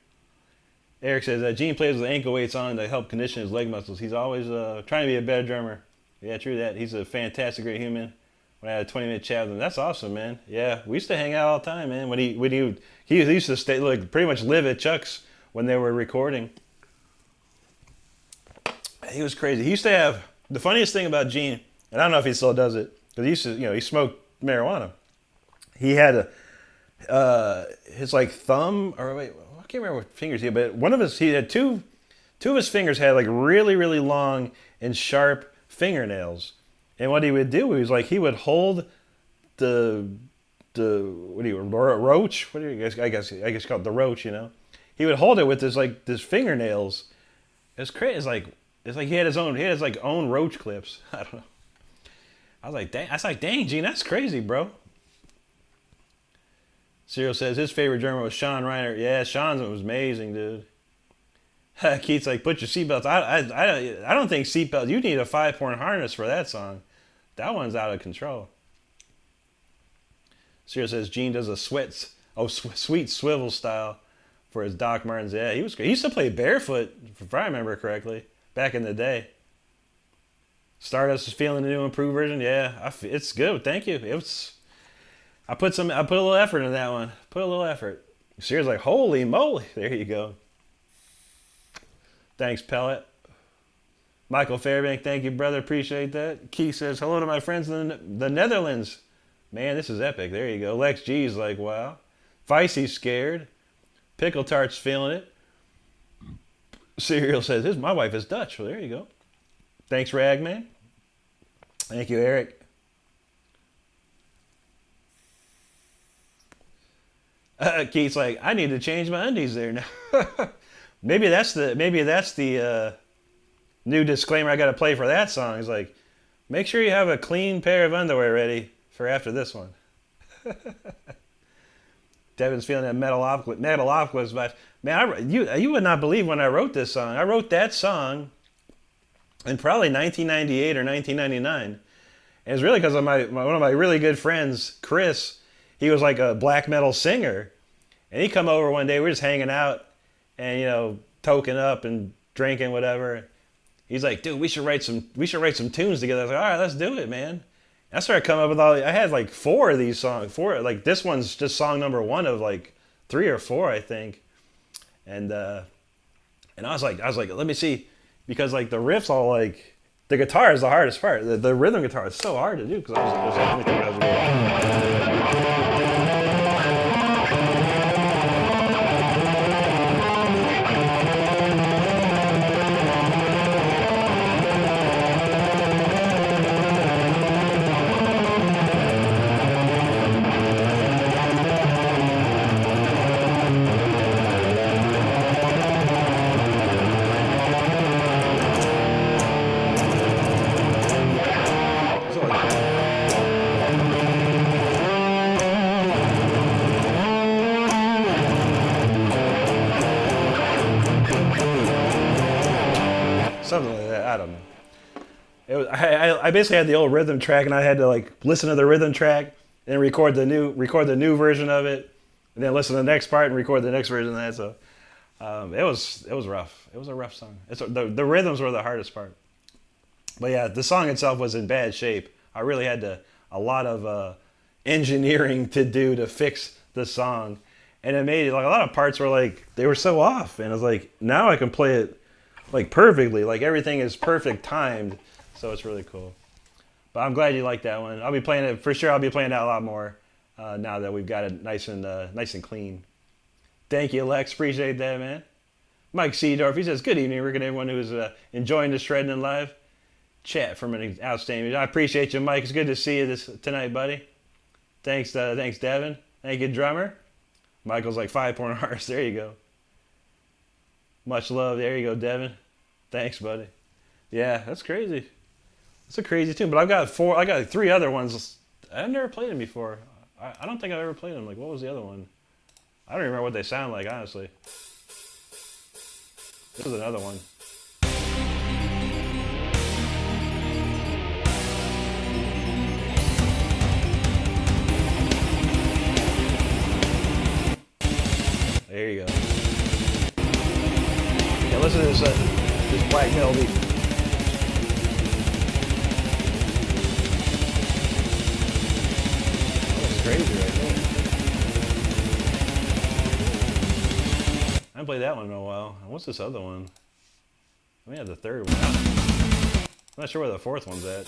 Eric says, Gene plays with ankle weights on to help condition his leg muscles. He's always trying to be a better drummer. Yeah, true that. He's a fantastic, great human. When I had a 20-minute chat with him, that's awesome, man. Yeah, we used to hang out all the time, man. When he used to stay, like, pretty much live at Chuck's when they were recording. He was crazy. He used to have the funniest thing about Gene, and I don't know if he still does it, because he used to, he smoked marijuana. He had his like thumb, or wait, I can't remember what fingers he had, but he had two of his fingers had like really, really long and sharp fingernails. And what he would do was like he would hold the roach? What do you guys? I guess called the roach. He would hold it with his fingernails. It's crazy. It's like he had his own roach clips. I don't know. I was like, dang, Gene, that's crazy, bro. Cyril says his favorite drummer was Sean Reiner. Yeah, Sean's was amazing, dude. Keith's like, put your seatbelts. I don't think seatbelts. You need a 5-point harness for that song. That one's out of control. Cyril says Gene does a sweet swivel style for his Doc Martens. Yeah, he used to play barefoot, if I remember correctly, back in the day. Stardust is feeling the new improved version. Yeah, it's good. Thank you. I put a little effort in that one. Put a little effort. Cyril's like, holy moly. There you go. Thanks, Pellet. Michael Fairbank, thank you, brother. Appreciate that. Keith says, hello to my friends in the Netherlands. Man, this is epic. There you go. Lex G's like, wow. Vicey's scared. Pickle Tart's feeling it. Cyril says, my wife is Dutch. Well, there you go. Thanks, Ragman. Thank you, Eric. Keith's like, I need to change my undies there now. Maybe that's the new disclaimer I got to play for that song. He's like, make sure you have a clean pair of underwear ready for after this one. Devin's feeling that Metalopolis vibe. Man, you would not believe when I wrote this song. I wrote that song in probably 1998 or 1999. And it's really because of one of my really good friends, Chris. He was like a black metal singer. And he come over one day, we were just hanging out and, toking up and drinking, whatever. He's like, dude, we should write some tunes together. I was like, all right, let's do it, man. And I started coming up with I had like 4 of these songs. Like this one's just song number 1 of like 3 or 4, I think. And I was like, let me see, because like the riffs all like, the guitar is the hardest part. The rhythm guitar is so hard to do because I was like, let me think what I was doing. Something like that. I don't know. I basically had the old rhythm track, and I had to like listen to the rhythm track, and record the new version of it, and then listen to the next part and record the next version of that. So it was rough. It was a rough song. The rhythms were the hardest part. But yeah, the song itself was in bad shape. I really had a lot of engineering to do to fix the song, and it made it like a lot of parts were like they were so off, and I was like, now I can play it like perfectly, like everything is perfect timed, so it's really cool. But I'm glad you like that one. I'll be playing it for sure. I'll be playing that a lot more now that we've got it nice and clean. Thank you, Lex. Appreciate that, man. Mike Seedorf, he says, good evening, Rick, and everyone who's enjoying the Shredding in Live chat from an outstanding. I appreciate you, Mike. It's good to see you tonight, buddy. Thanks, Devin. Thank you, drummer. Michael's like 5-point artist. There you go. Much love. There you go, Devin. Thanks, buddy. Yeah, that's crazy. It's a crazy tune. But I got 3 other ones. I've never played them before. I don't think I've ever played them. Like, what was the other one? I don't even remember what they sound like, honestly. This is another one. There you go. Yeah, listen to this black melody. That's crazy right there. I haven't played that one in a while. What's this other one? I may have the 3rd one. I'm not sure where the 4th one's at.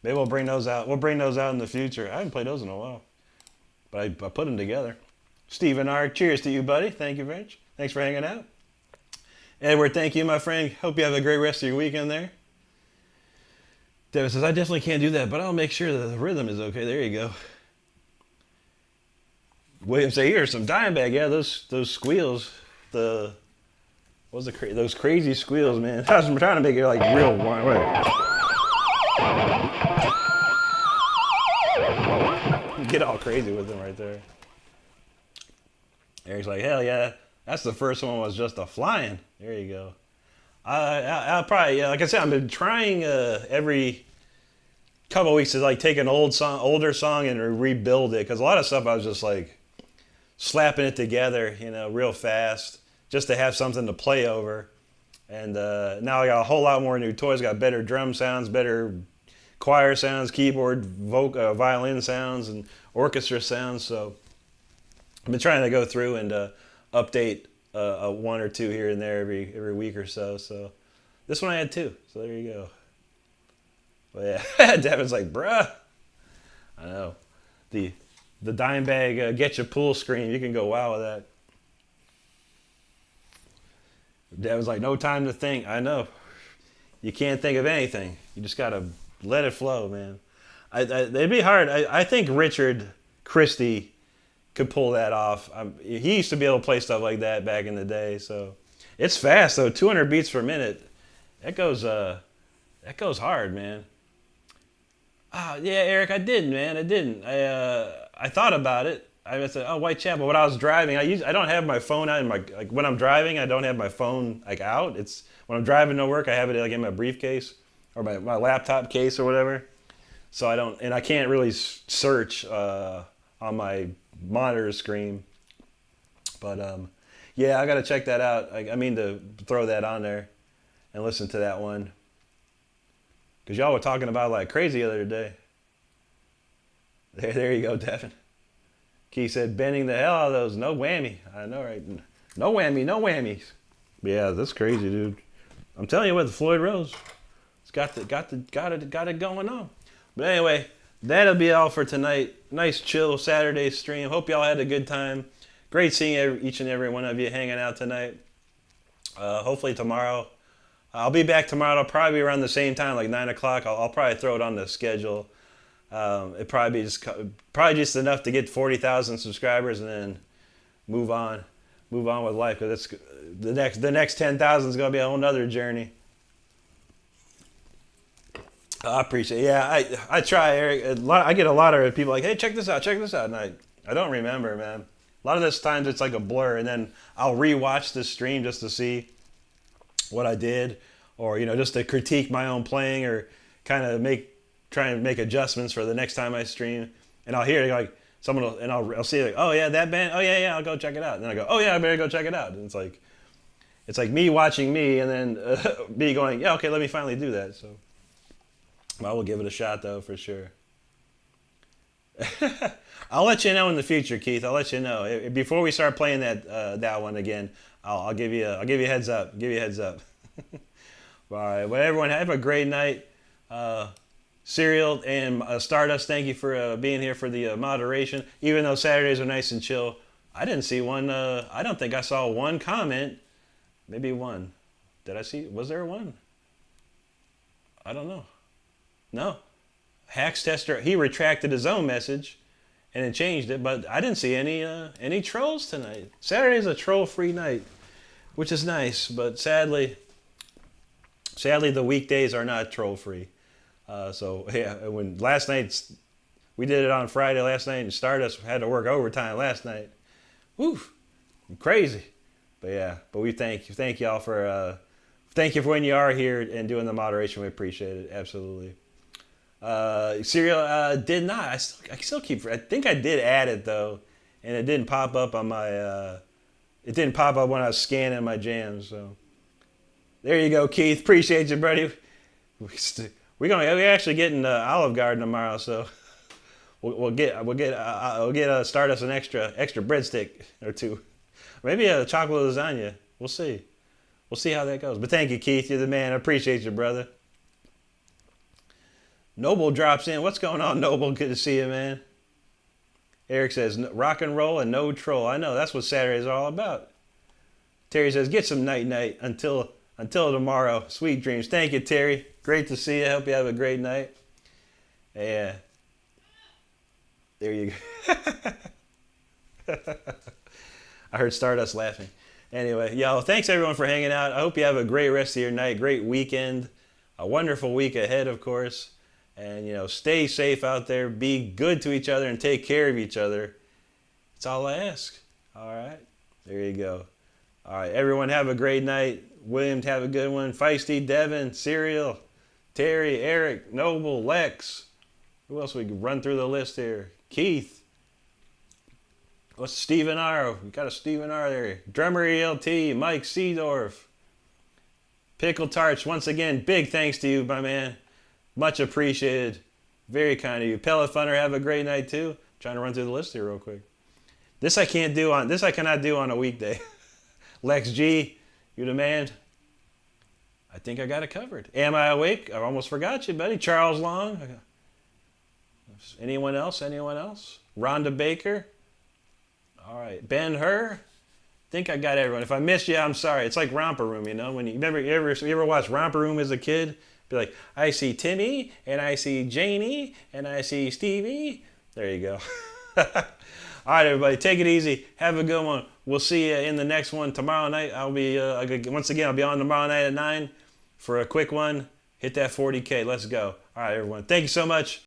Maybe we'll bring those out. We'll bring those out in the future. I haven't played those in a while, but I put them together. Stephen R., cheers to you, buddy. Thank you very much. Thanks for hanging out. Edward, thank you, my friend. Hope you have a great rest of your weekend there. Devin says, I definitely can't do that, but I'll make sure that the rhythm is okay. There you go. William say, here's some Dimebag. Yeah, those squeals. Those crazy squeals, man. I was trying to make it like real. Wait. Get all crazy with them right there. Eric's like, hell yeah, that's the first one was just a flying. There you go. I'll probably, like I said, I've been trying every couple of weeks to like take an older song and rebuild it, because a lot of stuff I was just like slapping it together, real fast, just to have something to play over. And now I got a whole lot more new toys. Got better drum sounds, better choir sounds, keyboard, violin sounds, and orchestra sounds. So I've been trying to go through and update one or two here and there every week or so. So this one I had 2. So there you go. But yeah, Devin's like, bruh. I know. The Dimebag Get Ya Pool scream. You can go wow with that. Devin's like, no time to think. I know. You can't think of anything. You just got to let it flow, man. It'd be hard. I think Richard Christie could pull that off. He used to be able to play stuff like that back in the day. So it's fast, though. 200 beats per minute. That goes hard, man. Yeah, Eric, I didn't, man. I didn't. I thought about it. I said, Whitechapel. When I was driving, I don't have my phone out in my, like when I'm driving, I don't have my phone like out. It's when I'm driving to work, I have it like in my briefcase or my laptop case or whatever. So I don't, and I can't really search on my monitor screen. But yeah, I got to check that out. I mean to throw that on there and listen to that one. Because y'all were talking about like crazy the other day. There you go, Devin. Key said, bending the hell out of those. No whammy. I know, right? No whammy, no whammies. Yeah, that's crazy, dude. I'm telling you what, the Floyd Rose. It's got it going on. But anyway, that'll be all for tonight. Nice chill Saturday stream. Hope y'all had a good time. Great seeing each and every one of you hanging out tonight. Hopefully tomorrow. I'll be back tomorrow. It'll probably be around the same time, like 9 o'clock. I'll probably throw it on the schedule. It probably just enough to get 40,000 subscribers and then move on with life. Because the next 10,000 is gonna be a whole nother journey. I appreciate it. Yeah, I try, Eric. I get a lot of people like, hey, check this out, and I don't remember, man. A lot of this times it's like a blur, and then I'll rewatch the stream just to see what I did, or just to critique my own playing, or kind of try and make adjustments for the next time I stream. And I'll hear like someone will, and I'll see like, oh yeah, that band, oh yeah, I'll go check it out. And then I go, oh yeah, I better go check it out. And it's like me watching me, and then me going, yeah, okay, let me finally do that. So I will give it a shot though, for sure. I'll let you know in the future, Keith. I'll let you know before we start playing that one again. I'll give you a heads up. All right, well, everyone have a great night. Serial and Stardust, thank you for being here for the moderation. Even though Saturdays are nice and chill, I didn't see one. I don't think I saw one comment. Maybe one. Did I see? Was there one? I don't know. No. Hacks Tester, he retracted his own message and it changed it, but I didn't see any trolls tonight. Saturday's a troll-free night, which is nice, but sadly the weekdays are not troll-free. So yeah, when last night we did it on Friday last night, and Stardust had to work overtime last night. Woo, crazy. But yeah, but we thank y'all for thank you for when you are here and doing the moderation. We appreciate it, absolutely. Serial did not. I still keep. I think I did add it though, and it didn't pop up on my. It didn't pop up when I was scanning my jams. So there you go, Keith. Appreciate you, buddy. We're actually getting Olive Garden tomorrow, so we'll get Stardust an extra breadstick or two, maybe a chocolate lasagna. We'll see how that goes. But thank you, Keith. You're the man. I appreciate you, brother. Noble drops in. What's going on, Noble? Good to see you, man. Eric says, rock and roll and no troll. I know, that's what Saturday's all about. Terry says, get some night-night until tomorrow. Sweet dreams. Thank you, Terry. Great to see you. I hope you have a great night. Yeah. There you go. I heard Stardust laughing. Anyway, y'all, thanks everyone for hanging out. I hope you have a great rest of your night, great weekend, a wonderful week ahead, of course. And, stay safe out there. Be good to each other and take care of each other. That's all I ask. All right. There you go. All right. Everyone have a great night. William, have a good one. Feisty, Devin, Serial, Terry, Eric, Noble, Lex. Who else we can run through the list here? Keith. What's Stephen R? We got a Stephen R there. Drummer ELT, Mike Seedorf. Pickle Tarts. Once again, big thanks to you, my man. Much appreciated. Very kind of you. Pellet Funner, have a great night too. Trying to run through the list here real quick. This I cannot do on a weekday. Lex G, you the man. I think I got it covered. Am I awake? I almost forgot you, buddy. Charles Long. Anyone else? Rhonda Baker. All right. Ben Hur. I think I got everyone. If I missed you, I'm sorry. It's like Romper Room, when you ever watch Romper Room as a kid? Be like, I see Timmy, and I see Janie, and I see Stevie. There you go. All right, everybody, take it easy. Have a good one. We'll see you in the next one tomorrow night. I'll be I'll be on tomorrow night at 9 for a quick one. Hit that 40K. Let's go. All right, everyone. Thank you so much.